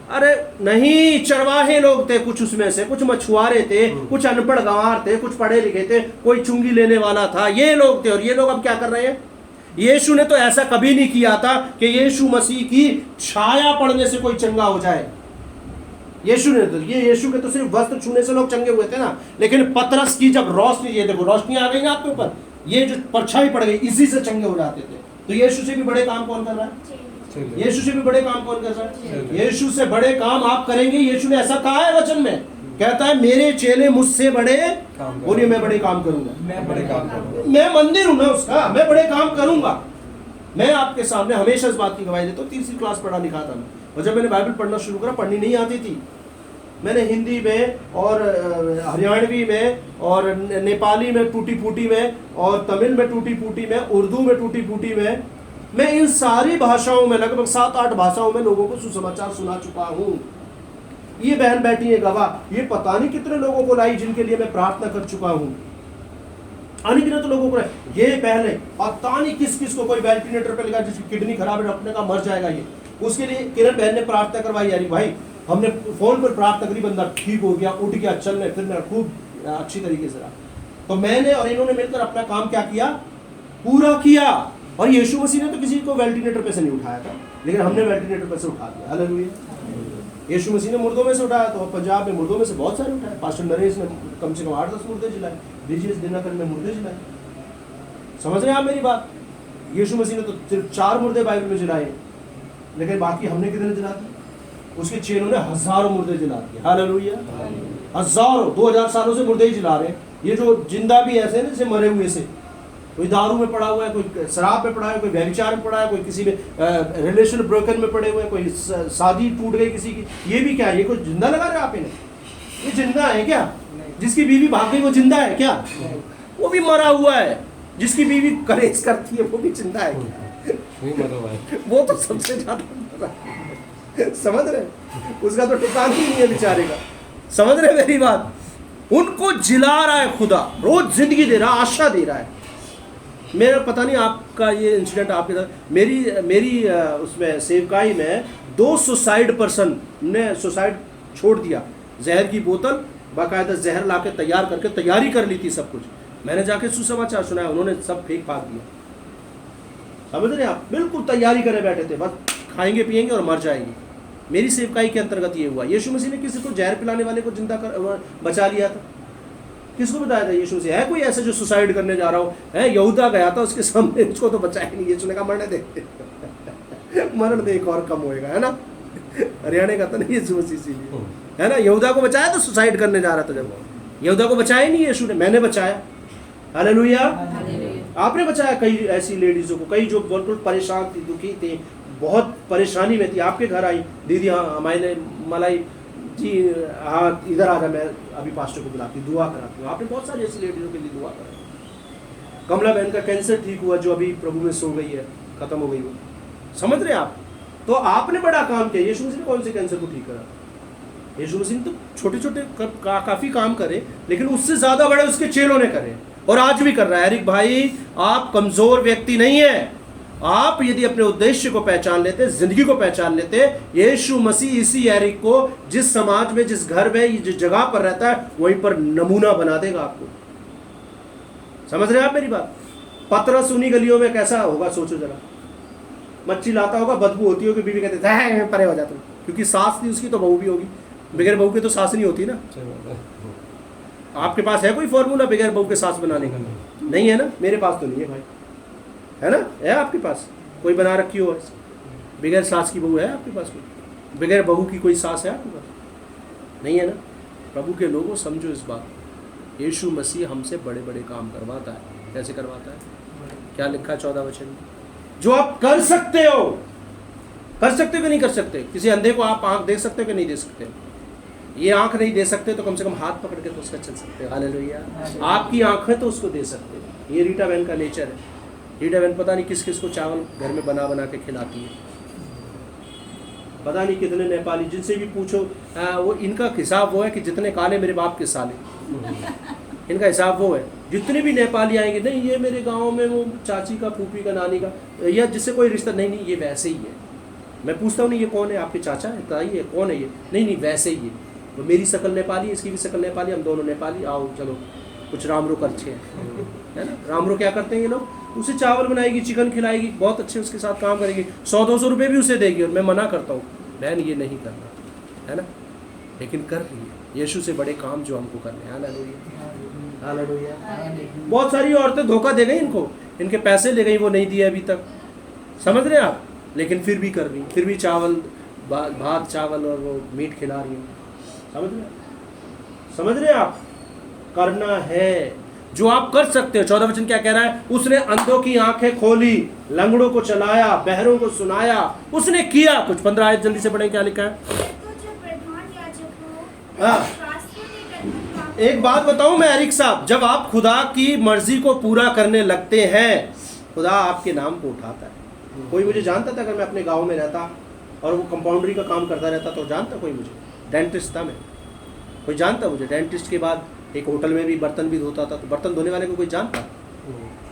अरे नहीं, चरवाहे लोग थे कुछ उसमें से, कुछ मछुआरे थे, कुछ अनपढ़ गंवार थे, कुछ पढ़े लिखे थे, कोई चुंगी लेने वाला था, ये लोग थे। और ये लोग अब क्या कर रहे हैं? यीशु ने तो ऐसा कभी नहीं किया था कि यीशु मसीह की छाया पड़ने से कोई चंगा हो जाए। यीशु ने तो, ये यीशु के तो सिर्फ वस्त्र छूने से लोग चंगे हुए थे ना, लेकिन पतरस की जब रोशनी, ये देखो रोशनी आ गई ना आपके ऊपर, ये जो परछाई पड़ गई, इसी से चंगे हो जाते थे। तो यीशु से भी बड़े काम कौन कर रहा है? यीशु से भी बड़े काम कौन कर रहा है? यीशु से बड़े काम आप करेंगे। यीशु ने ऐसा कहा है वचन में, कहता है मेरे चेले मुझसे बड़े, बोलिए मैं बड़े काम करूंगा, मैं बड़े काम करूंगा, मैं मंदिर हूं ना उसका, मैं बड़े काम करूंगा। मैं आपके सामने हमेशा इस बात की गवाही देता हूँ। 3री क्लास पढ़ा लिखा था मैं, और जब मैंने बाइबल पढ़ना शुरू करा, पढ़नी नहीं आती थी। मैंने हिंदी में और हरियाणवी में और नेपाली में टूटी फूटी में और तमिल में टूटी फूटी में, उर्दू में टूटी फूटी में, मैं इन सारी भाषाओं में, लगभग 7-8 भाषाओं में लोगों को सुसमाचार सुना चुका हूँ। ये बहन बैठी है गवाह, ये पता नहीं कितने लोगों को लाई जिनके लिए मैं प्रार्थना कर चुका हूँ। अनगिनत तो लोगों को, ये पहले पता नहीं किस किस को, कोई वेंटिलेटर पे लगा जिसकी किडनी खराब है, डॉक्टर ने कहा मर जाएगा ये, उसके लिए किरण बहन ने प्रार्थना करवाई। यानी भाई हमने फोन पर प्रार्थना करी, बंदा ठीक हो गया, उठ गया, चलने फिरने खूब अच्छी तरीके से रहा। तो मैंने और इन्होंने मिलकर अपना काम क्या किया? पूरा किया। और यीशु मसीह ने तो किसी को वेंटिलेटर पे से नहीं उठाया था, लेकिन हमने वेंटिलेटर पे से उठा दिया। हालेलुया। यीशु मसीह ने मुर्दों में से उठाया, तो पंजाब में मुर्दों में से बहुत सारे उठाए। पास्टर नरेश ने कम से कम 8-10 मुर्दे जिलाए, ब्रिजेश दिनाकर ने मुर्दे जिलाए। समझ रहे हैं आप मेरी बात? यीशु मसीह ने तो सिर्फ 4 मुर्दे बाइबल में जिलाए, लेकिन बाकी हमने कितने जिला दिए? उसके चेलों ने हजारों मुर्दे जिला दिए। हालेलुया, हजारों, 2000 सालों से मुर्दे ही जिला रहे हैं। ये जो जिंदा भी ऐसे हैं जैसे मरे हुए से, कोई दारू में पड़ा हुआ है, कोई शराब में पड़ा है, कोई व्यभिचार में पड़ा है, कोई किसी में रिलेशन ब्रोकन में पड़े हुए हैं, कोई शादी टूट गई किसी की। ये भी क्या है? ये कोई जिंदा लगा रहे आप इन्हें? ये जिंदा है क्या? जिसकी बीवी भाग गई वो जिंदा है क्या? वो भी मरा हुआ है। जिसकी बीवी कलेश करती है वो भी जिंदा है क्या? वो तो सबसे ज्यादा समझ रहे, उसका तो ठिकाना ही नहीं है बेचारे का। समझ रहे मेरी बात? उनको जिला रहा है खुदा, रोज जिंदगी दे रहा, आशा दे रहा है। मेरा पता नहीं आपका ये इंसिडेंट आपके साथ, मेरी उसमें सेवकाई में 2 सुसाइड पर्सन ने सुसाइड छोड़ दिया। जहर की बोतल बाकायदा जहर लाके तैयार करके तैयारी कर ली थी सब कुछ। मैंने जाके सुसमाचार सुनाया, उन्होंने सब फेंक फाक दिया। समझ रहे आप? बिल्कुल तैयारी करे बैठे थे, बस खाएंगे पिएंगे और मर जाएंगे। मेरी सेवकाई के अंतर्गत ये हुआ। यीशु मसीह ने किसी को जहर पिलाने वाले को जिंदा कर बचा लिया था। किसको बताया था? यीशु मसीह। है कोई ऐसे जो सुसाइड करने जा रहा हो? है, यहूदा गया था, उसके सामने उसको तो बचाया नहीं। यीशु ने कहा मरने दे मरण दे, एक और कम होएगा, है ना? हरियाणा का था नहीं यीशु मसीह, इसीलिए है ना। यहूदा को बचाया तो सुसाइड करने जा रहा था, जब यहूदा को बचाया नहीं यीशु ने, मैंने बचाया। हालेलुया, आपने बचाया कई ऐसी लेडीजों को, कई जो बिल्कुल परेशान थी, दुखी थी, बहुत परेशानी में थी, आपके घर आई, दीदी हाँ हमारे मलाई जी, हाँ इधर आ जा, मैं अभी पास्टर को बुलाती दुआ कराती हूँ। आपने बहुत सारी ऐसी लेडीजों के लिए दुआ करा। कमला बहन का कैंसर ठीक हुआ, जो अभी प्रभु में सो गई है, खत्म हो गई वो। समझ रहे आप? तो आपने बड़ा काम किया। यीशु मसीह ने कौन से कैंसर को ठीक करा? यीशु मसीह तो छोटे छोटे काफी काम करे, लेकिन उससे ज्यादा बड़े उसके चेलों ने करे, और आज भी कर रहा है। एरिक भाई, आप कमजोर व्यक्ति नहीं है। आप यदि अपने उद्देश्य को पहचान लेते, जिंदगी को पहचान लेते, यीशु मसीह इसी एरिक को जिस समाज में, जिस घर में, जिस जगह पर रहता है, वहीं पर नमूना बना देगा आपको। समझ रहे हैं आप मेरी बात? पतरस उन्हीं गलियों में कैसा होगा सोचो जरा। मच्छी लाता होगा, बदबू होती होगी, बीवी कहते हैं परे हो जाते, क्योंकि सास थी उसकी तो बहू भी होगी। बगैर बहू के तो सास नहीं होती ना। आपके पास है कोई फॉर्मूला बगैर बहू के सास बनाने का? नहीं है ना? मेरे पास तो नहीं है भाई, है ना? है आपके पास कोई बना रखी हो ऐसे? बगैर सास की बहू है आपके पास? कोई बगैर बहू की कोई सास है आपके पास? नहीं है ना? प्रभु के लोगों, समझो इस बात, यीशु मसीह हमसे बड़े बड़े काम करवाता है। कैसे करवाता है? क्या लिखा है 14 वचन में? जो आप कर सकते हो, कर सकते हो कि नहीं कर सकते? किसी अंधे को आप आंख दे सकते हो कि नहीं दे सकते? ये आंख नहीं दे सकते तो कम से कम हाथ पकड़ के तो उसका चल सकते हो। हालेलुया, आपकी आंख है तो उसको दे सकते हो। ये रीटा बहन का नेचर है। रीटा बहन पता नहीं किस किस को चावल घर में बना बना के खिलाती है, पता नहीं कितने नेपाली, जिनसे भी पूछो वो इनका हिसाब वो है कि जितने काले मेरे बाप के साले, इनका हिसाब वो है। जितने भी नेपाली आएंगे, नहीं ये मेरे गांव में वो चाची का, फूफी का, नानी का, या जिससे कोई रिश्ता नहीं, नहीं ये वैसे ही है। मैं पूछता हूँ नहीं ये कौन है? आपके चाचा है? ताई है? कौन है ये? नहीं नहीं वैसे ही है, वो मेरी शकल नेपाली, इसकी भी शकल नेपाली, हम दोनों नेपाली, आओ चलो कुछ रामरो कर अच्छे है ना। रामरो क्या करते हैं ये लोग? उसे चावल बनाएगी, चिकन खिलाएगी, बहुत अच्छे उसके साथ काम करेगी, 100-200 रुपये भी उसे देगी। और मैं मना करता हूँ, बहन ये नहीं करना, है ना, लेकिन कर रही है। यीशु से बड़े काम जो हमको करने हैं। Hallelujah, hallelujah. बहुत सारी औरतें धोखा दे गई इनको, इनके पैसे ले गई, वो नहीं दिए अभी तक, समझ रहे हैं आप? लेकिन फिर भी कर रही, फिर भी चावल, भात चावल और वो मीट खिला रही है। समझ रहे, समझ रहे आप? करना है जो आप कर सकते हो। 14 वचन क्या कह रहा है? उसने अंधों की आंखें खोली, लंगड़ों को चलाया, बहरों को सुनाया, उसने किया कुछ। 15 आयत जल्दी से पढ़ें, क्या लिखा है? एक बात बताऊं मैं एरिक साहब, जब आप खुदा की मर्जी को पूरा करने लगते हैं, खुदा आपके नाम को उठाता है। कोई मुझे जानता था अगर मैं अपने गांव में रहता और वो कंपाउंडरी का काम करता रहता तो जानता कोई मुझे? डेंटिस्ट था मैं, कोई जानता मुझे? डेंटिस्ट के बाद एक होटल में भी बर्तन भी धोता था, तो बर्तन धोने वाले को कोई जानता?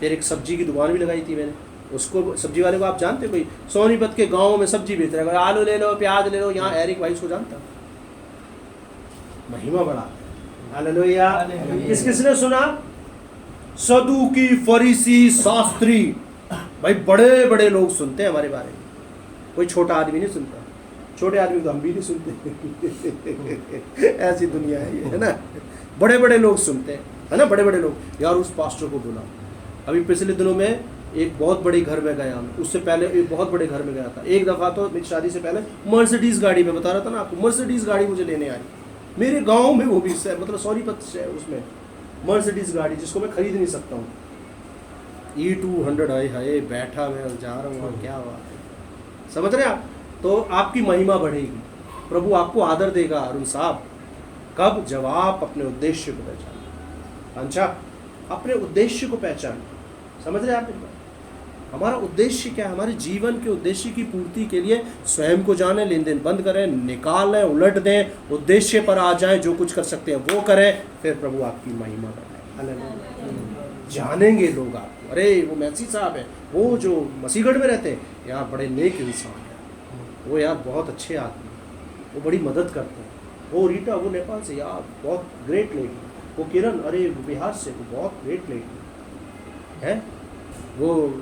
फिर एक सब्जी की दुकान भी लगाई थी मैंने, उसको, सब्जी वाले को आप जानते? कोई सोनीपत के गाँव में सब्जी बेच रहा है, आलू ले लो, प्याज ले लो, यहाँ एरिक भाई उसको जानता। महिमा बड़ा। हालेलुया। किसने सुना? सदूकी, फरीसी, शास्त्री, भाई बड़े बड़े लोग सुनते हैं हमारे बारे में, कोई छोटा आदमी नहीं सुनता। छोटे आदमी तो हम भी नहीं सुनते। ऐसी दुनिया है ये, है ना। बड़े बड़े लोग सुनते हैं, है ना, बड़े बड़े लोग। यार उस पास्टर को बुला। अभी पिछले दिनों में एक बहुत बड़े घर में गया मैं, उससे पहले एक बहुत बड़े घर में गया था। एक दफ़ा तो मेरी शादी से पहले मर्सिडीज़ गाड़ी में, बता रहा था ना आपको, मर्सिडीज़ गाड़ी मुझे लेने आई मेरे गांव में, वो भी मतलब सोनीपत से, उसमें मर्सिडीज़ गाड़ी जिसको मैं खरीद नहीं सकता हूँ। E200 हाय बैठा मैं और जा रहा हूँ, और क्या हुआ, समझ रहे हैं आप। तो आपकी महिमा बढ़ेगी, प्रभु आपको आदर देगा अरुण साहब। कब? जब आप अपने उद्देश्य को पहचान। अच्छा, अपने उद्देश्य को पहचान, समझ रहे हैं आप। हमारा उद्देश्य क्या है? हमारे जीवन के उद्देश्य की पूर्ति के लिए स्वयं को जाने, लेन देन बंद करें, निकालें, उलट दें, उद्देश्य पर आ जाएं, जो कुछ कर सकते हैं वो करें, फिर प्रभु आपकी महिमा करें। हालेलुया। जानेंगे लोग आपको, अरे वो मैसी साहब है, वो जो मसीहगढ़ में रहते हैं, यार बड़े नेक इंसान है, वो यार बहुत अच्छे आदमी, वो बड़ी मदद करते हैं। वो रीटा, वो नेपाल से, यार बहुत ग्रेट लेडी। वो किरण, अरे बिहार से, वो बहुत ग्रेट लेडी है। वो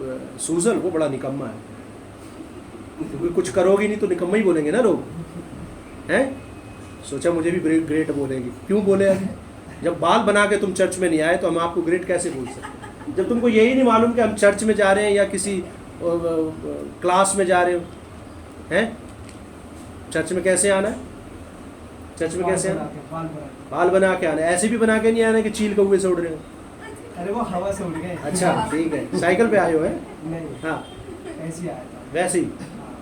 सूजन, वो बड़ा निकम्मा है, क्योंकि कुछ करोगी नहीं तो निकम्मा ही बोलेंगे ना लोग, हैं। सोचा मुझे भी ग्रेट बोलेंगे, क्यों बोले? अभी जब बाल बना के तुम चर्च में नहीं आए तो हम आपको ग्रेट कैसे बोल सकते? जब तुमको यही नहीं मालूम कि हम चर्च में जा रहे हैं या किसी क्लास में जा रहे हो, हैं। चर्च में कैसे आना है? चर्च में कैसे आना? बाल बना के आना है। ऐसे भी बना के नहीं आना कि चील कौवे से उड़ रहे हो। अरे वो हवा से उड़ गए। अच्छा ठीक है, साइकिल पे आए हो? है नहीं, हाँ, ऐसे ही आया था। वैसे ही,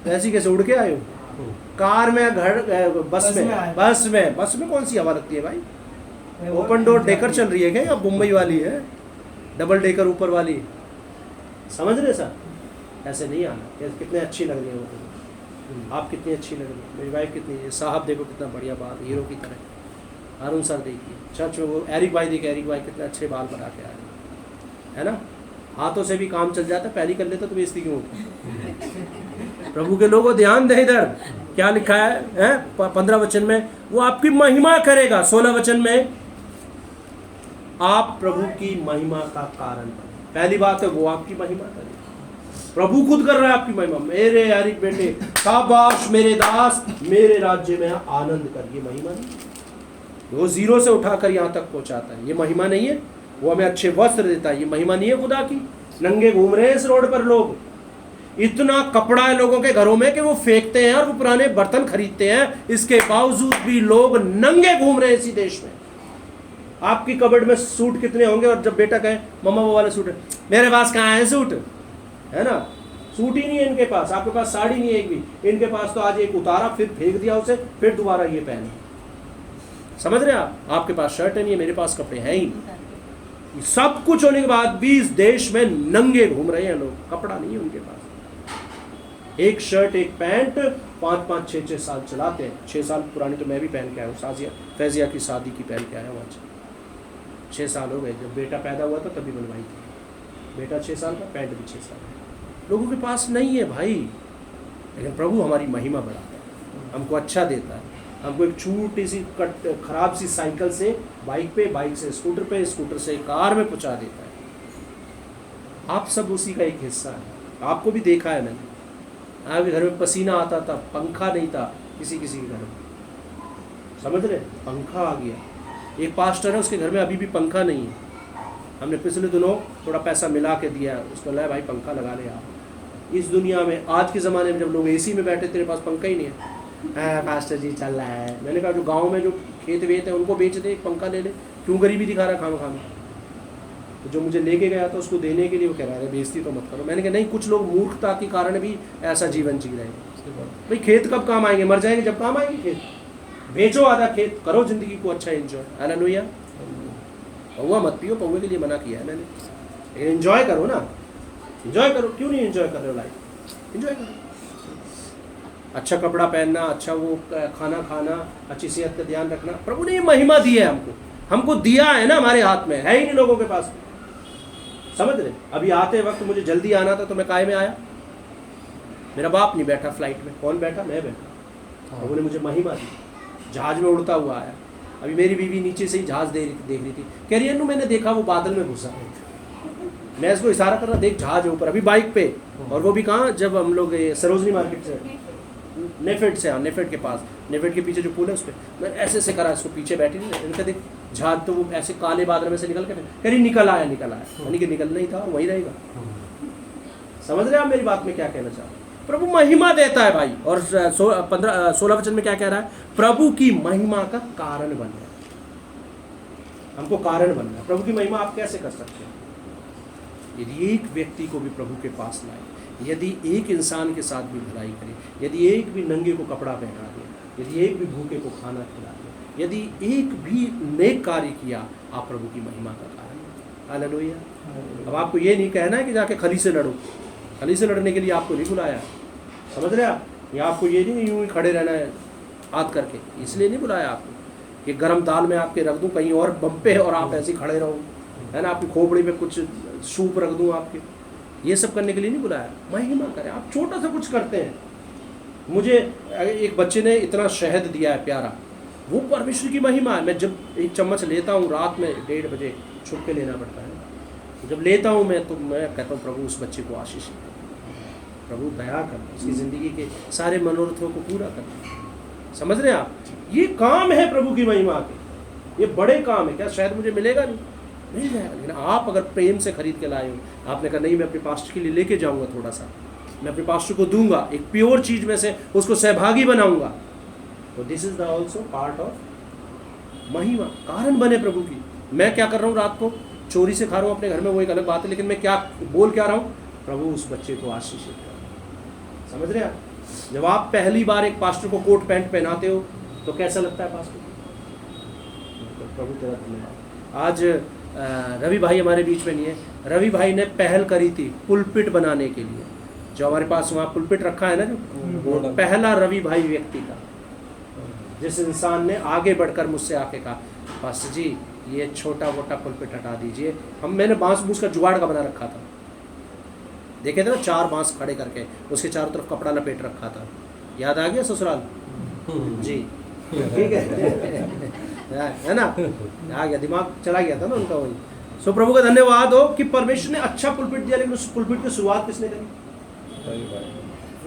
वैसे कैसे उड़ के आए हो? कार में, घर, बस में? बस में कौन सी हवा लगती है भाई? ओपन डोर डेकर चल रही है क्या, या मुंबई वाली है डबल डेकर ऊपर वाली? समझ रहे सर? ऐसे नहीं आना। कितने अच्छी लग रही है वो, आप कितनी अच्छी लग रही है, मेरी वाइफ कितनी, साहब देखो कितना बढ़िया बाल, हीरो की तरह। अरुण सर देखिए, चर्च में वो एरिक भाई देखिए, एरिक भाई कितने अच्छे बाल बना के आ रहे हैं, है ना। हाथों से भी काम चल जाता, पहली कर लेता तो बेइज्जती क्यों होती? प्रभु के लोगों ध्यान दें, इधर क्या लिखा है 15 वचन में, वो आपकी महिमा करेगा। 16 वचन में, आप प्रभु की महिमा का कारण बने। पहली बात है, वो आपकी महिमा करेगा। प्रभु खुद कर रहा है आपकी महिमा। मेरे एरिक बेटे, शाबाश मेरे दास, मेरे राज्य में आनंद कर। ये महिमा नहीं, वो जीरो से उठाकर यहाँ तक पहुँचाता है, ये महिमा नहीं है। वो हमें अच्छे वस्त्र देता है, ये महिमा नहीं है खुदा की। नंगे घूम रहे हैं इस रोड पर लोग, इतना कपड़ा है लोगों के घरों में कि वो फेंकते हैं और वो पुराने बर्तन खरीदते हैं, इसके बावजूद भी लोग नंगे घूम रहे हैं इसी देश में। आपकी कबर्ड में सूट कितने होंगे, और जब बेटा कहे मम्मा वो वाले सूट है, मेरे पास कहाँ है सूट, है ना। सूट ही नहीं है इनके पास, आपके पास साड़ी नहीं है एक भी। इनके पास तो आज एक उतारा, फिर फेंक दिया उसे, फिर दोबारा ये पहने। समझ रहे हैं आप? आपके पास शर्ट नहीं है, मेरे पास कपड़े हैं ही नहीं। सब कुछ होने के बाद भी इस देश में नंगे घूम रहे हैं लोग, कपड़ा नहीं है उनके पास। एक शर्ट एक पैंट 5-5, 6-6 साल चलाते हैं। 6 साल पुरानी तो मैं भी पहन के आया हूँ, साजिया फैजिया की शादी की पहन के आया हूँ। आज 6 साल हो गए, जब बेटा पैदा हुआ था तभी बनवाई थी। बेटा 6 साल का, पैंट भी 6 साल का। लोगों के पास नहीं है भाई, लेकिन प्रभु हमारी महिमा बढ़ाता है, हमको अच्छा देता है। हमको एक छोटी सी खराब सी साइकिल से बाइक पे, बाइक से स्कूटर पे, स्कूटर से कार में पहुंचा देता है। आप सब उसी का एक हिस्सा है। आपको भी देखा है मैंने, आपके घर में पसीना आता था, पंखा नहीं था किसी के घर में, समझ रहे? पंखा आ गया। एक पास्टर है, उसके घर में अभी भी पंखा नहीं है। हमने पिछले दिनों थोड़ा पैसा मिला के दिया, उसको लाया भाई पंखा लगा ले आप। इस दुनिया में, आज के ज़माने में जब लोग एसी में बैठे, तेरे पास पंखा ही नहीं है। हाँ पास्टर जी चल रहा है। मैंने कहा जो गांव में जो खेत वेत है उनको बेच दे, पंखा ले ले, क्यों गरीबी दिखा रहा खाम खाम। तो जो मुझे लेके गया था उसको देने के लिए वो कह रहा है बेइज्जती तो मत करो। मैंने कहा नहीं, कुछ लोग मूर्खता के कारण भी ऐसा जीवन जी रहे हैं। भाई खेत कब काम आएंगे? मर जाएंगे जब काम आएंगे खेत। बेचो आधा खेत, करो जिंदगी को अच्छा एंजॉय। हालेलुया। पौवा मत पियो, पौवे के लिए मना किया है मैंने, लेकिन एंजॉय करो ना, एंजॉय करो। क्यों नहीं एंजॉय कर रहे हो लाइफ? एंजॉय करो। अच्छा कपड़ा पहनना, अच्छा वो खाना खाना, अच्छी सेहत का ध्यान रखना, प्रभु ने ये महिमा दी है हमको दिया है ना, हमारे हाथ में है ही नहीं लोगों के पास। समझ रहे? अभी आते वक्त मुझे जल्दी आना था तो मैं काहे में आया? मेरा बाप नहीं बैठा फ्लाइट में, कौन बैठा? मैं बैठा। प्रभु ने मुझे महिमा दी, जहाज में उड़ता हुआ आया। अभी मेरी बीवी नीचे से ही जहाज देख रही थी, कह रही है मैंने देखा वो बादल में घुसा। मैं इसको इशारा कर रहा, देख जहाज ऊपर, अभी बाइक पे। और वो भी कहाँ? जब हम लोग सरोजनी मार्केट से नेफेड से, हाँ नेफेड के पास, नेफेड के पीछे जो पुल है उस पर मैंने ऐसे ऐसे करा, इसको पीछे बैठी नहीं, इनका देख झाड़, तो वो ऐसे काले बादल में से निकल के कह रही निकल आया, यानी कि निकल नहीं था, वही रहेगा। समझ रहे हैं आप मेरी बात में क्या कहना चाह रहे हैं? प्रभु महिमा देता है भाई। और 16 वचन में क्या कह रहा है? प्रभु की महिमा का कारण बन रहा है, हमको कारण बनना है। प्रभु की महिमा आप कैसे कर सकते हैं? यदि एक व्यक्ति को भी प्रभु के पास लाए, यदि एक इंसान के साथ भी भलाई करे, यदि एक भी नंगे को कपड़ा पहना दे, यदि एक भी भूखे को खाना खिला दे, यदि एक भी नेक कार्य किया, आप प्रभु की महिमा का कारण हैं। हालेलुया। अब आपको ये नहीं कहना है कि जाके खली से लड़ो, खली से लड़ने के लिए आपको नहीं बुलाया, समझ रहे आप? या आपको ये नहीं यूं ही खड़े रहना है हाथ करके, इसलिए नहीं बुलाया आपको कि गरम दाल में आपके रख दूं कहीं और बम पे और आप ऐसे ही खड़े रहो, है ना, आपकी खोपड़ी पे कुछ सूप रख दूं आपके, ये सब करने के लिए नहीं बुलाया। महिमा करें। आप छोटा सा कुछ करते हैं। मुझे एक बच्चे ने इतना शहद दिया है प्यारा, वो परमेश्वर की महिमा है। मैं जब एक चम्मच लेता हूँ रात में 1:30 बजे, छुप के लेना पड़ता है, जब लेता हूँ मैं, तो मैं कहता हूँ प्रभु उस बच्चे को आशीष दे, प्रभु दया कर, उसकी ज़िंदगी के सारे मनोरथों को पूरा कर। समझ रहे हैं आप? ये काम है प्रभु की महिमा के, ये बड़े काम है। क्या शायद मुझे मिलेगा? नहीं मिल जाएगा, लेकिन आप अगर प्रेम से खरीद के लाए हो, आपने कहा नहीं मैं अपने पास्टर के लिए लेके जाऊंगा, थोड़ा सा मैं अपने पास्टर को दूंगा, एक प्योर चीज में से उसको सहभागी बनाऊंगा, तो this is the also part of महिमा। कारण बने प्रभु की। मैं क्या कर रहा हूँ? रात को चोरी से खा रहा हूँ अपने घर में, वो एक अलग बात है, लेकिन मैं क्या बोल क्या रहा हूँ? प्रभु उस बच्चे को आशीषित कर। समझ रहे हैं आप? जब आप पहली बार एक पास्टर को कोट पैंट पहनाते हो तो कैसा लगता है पास्टर को? प्रभु तेरा धन्यवाद। आज रवि भाई हमारे बीच में नहीं है। रवि भाई ने पहल करी थी पुलपिट बनाने के लिए, जो हमारे पास वहाँ पुलपिट रखा है ना, जो वो पहला रवि भाई व्यक्ति था, जिस इंसान ने आगे बढ़कर मुझसे आके कहा पास्टर जी ये छोटा मोटा पुलपिट हटा दीजिए। मैंने बांस बूस का जुगाड़ का बना रखा था, देखे थे ना, 4 बांस खड़े करके उसके चारों तरफ कपड़ा लपेट रखा था। याद आ गया ससुराल जी? ठीक है ना, आ गया, दिमाग चला गया था ना उनका वही। सो प्रभु का धन्यवाद हो कि परमेश्वर ने अच्छा पुलपिट दिया, लेकिन उस पुलपिट की शुरुआत किसने करी?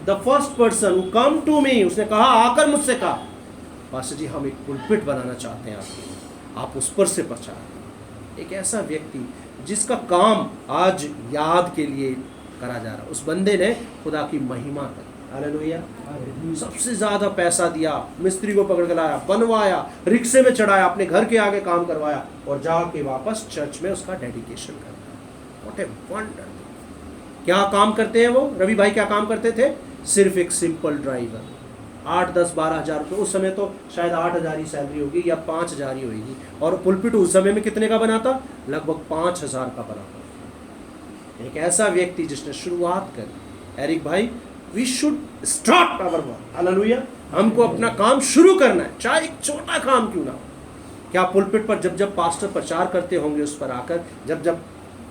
The first person who come to me, उसने कहा, आकर मुझसे कहा पास्टर जी हम एक पुलपिट बनाना चाहते हैं आपके, आप उस पर से प्रचार। एक ऐसा व्यक्ति जिसका काम आज याद के लिए करा जा रहा, उस बंदे ने खुदा की महिमा करी। हालेलुया। सबसे ज्यादा पैसा दिया, मिस्त्री को पकड़ के लाया, बनवाया, रिक्शे में चढ़ाया, अपने घर के आगे काम करवाया और जाके वापस चर्च में उसका डेडिकेशन करता। What a wonder. क्या काम करते हैं वो? रवि भाई क्या काम करते थे? सिर्फ एक सिंपल ड्राइवर, 8, 10, 12 हज़ार रुपये, उस समय तो शायद 8,000 ही सैलरी होगी या 5,000 ही होगी, और पुलपिट उस समय में कितने का बना था? लगभग 5,000 का बना था। एक ऐसा व्यक्ति जिसने शुरुआत करी। एरिक भाई, we should start our work. Hallelujah. हमको अपना काम शुरू करना है, चाहे एक छोटा काम क्यों ना हो। क्या पुलपिट पर जब जब पास्टर प्रचार करते होंगे, उस पर आकर जब जब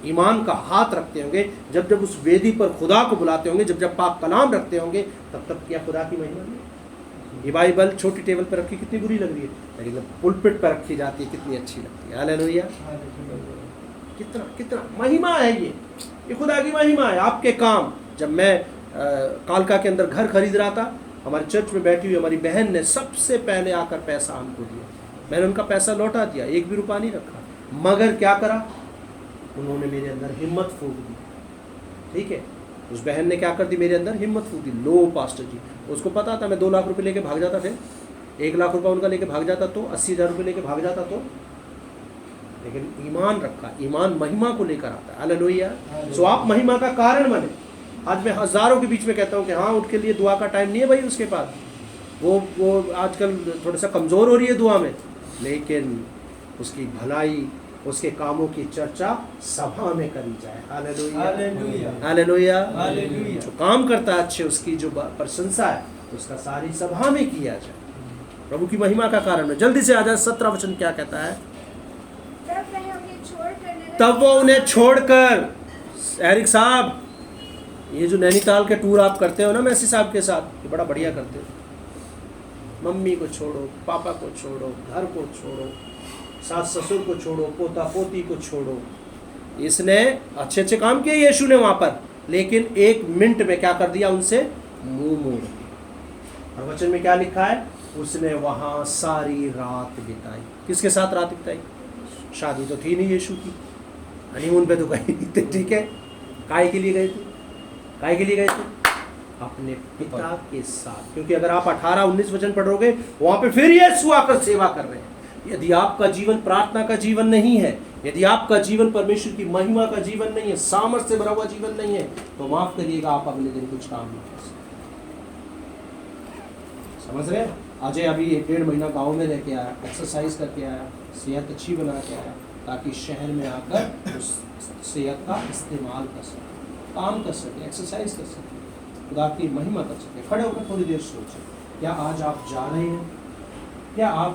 ईमान का हाथ रखते होंगे, जब जब उस वेदी पर खुदा को बुलाते होंगे, जब जब पाक कलाम रखते होंगे, तब तब क्या खुदा की महिमा नहीं? ये बाइबल छोटी टेबल पर रखी कितनी बुरी लग रही है, लेकिन जब पुलपिट पर रखी जाती है कितनी अच्छी लगती है। हालेलुया। कितना कितना महिमा है ये खुदा की महिमा है। आपके काम, जब मैं कालका के अंदर घर खरीद रहा था, हमारे चर्च में बैठी हुई हमारी बहन ने सबसे पहले आकर पैसा हमको दिया। मैंने उनका पैसा लौटा दिया, 1 भी रुपया नहीं रखा, मगर क्या करा? उन्होंने मेरे अंदर हिम्मत फूंक दी। ठीक है, उस बहन ने क्या कर दी? मेरे अंदर हिम्मत फूंक दी। लो पास्टर जी, उसको पता था मैं 2 लाख रुपए लेके भाग जाता, फिर 1 लाख रुपया उनका लेके भाग जाता, तो 80,000 रुपये लेके भाग जाता, तो लेकिन ईमान रखा। ईमान महिमा को लेकर आता है। हालेलुया। सो आप महिमा का कारण बने। आज मैं हज़ारों के बीच में कहता हूँ कि हाँ, उनके लिए दुआ का टाइम नहीं है भाई उसके पास, वो आजकल थोड़ा सा कमज़ोर हो रही है दुआ में, लेकिन उसकी भलाई, उसके कामों की चर्चा सभा में करी जाए। हालेलुया। हालेलुया। जो काम करता है अच्छे, उसकी जो प्रशंसा है उसका सारी सभा में किया जाए। प्रभु की महिमा का कारण है। जल्दी से आ जाए, 17 वचन क्या कहता है? तब वो उन्हें छोड़कर, एरिक साहब, ये जो नैनीताल के टूर आप करते हो ना मैसी साहब के साथ, ये बड़ा बढ़िया करते हो। मम्मी को छोड़ो, पापा को छोड़ो, घर को छोड़ो, सास ससुर को छोड़ो, पोता पोती को छोड़ो। इसने अच्छे अच्छे काम किए यीशु ने वहाँ पर, लेकिन 1 मिनट में क्या कर दिया? उनसे मुंह मोड़ दिया। और वचन में क्या लिखा है? उसने वहां सारी रात बिताई। किसके साथ रात बिताई? शादी तो थी नहीं यीशु की, हनीमून पे तो कहीं नहीं थे, ठीक है। काय के लिए गए थे? काय के लिए गए थे? अपने पिता के साथ। क्योंकि अगर आप 18-19 वचन पढ़ोगे वहां पे फिर यीशु आकर सेवा कर रहे हैं। यदि आपका जीवन प्रार्थना का जीवन नहीं है, यदि आपका जीवन परमेश्वर की महिमा का जीवन नहीं है, सामर्थ से भरा हुआ जीवन नहीं है, तो माफ करिएगा, आप अगले दिन कुछ काम नहीं कर सकते। समझ रहे हैं? अजय अभी 1-1.5 महीना गांव में रह के आया, एक्सरसाइज करके आया, सेहत अच्छी बना के आया, ताकि शहर में आकर उस सेहत का इस्तेमाल कर सके, काम कर सके, एक्सरसाइज कर सके, खुदा की महिमा कर सके। खड़े होकर थोड़ी देर सोचें, क्या आज आप जा रहे हैं? क्या आप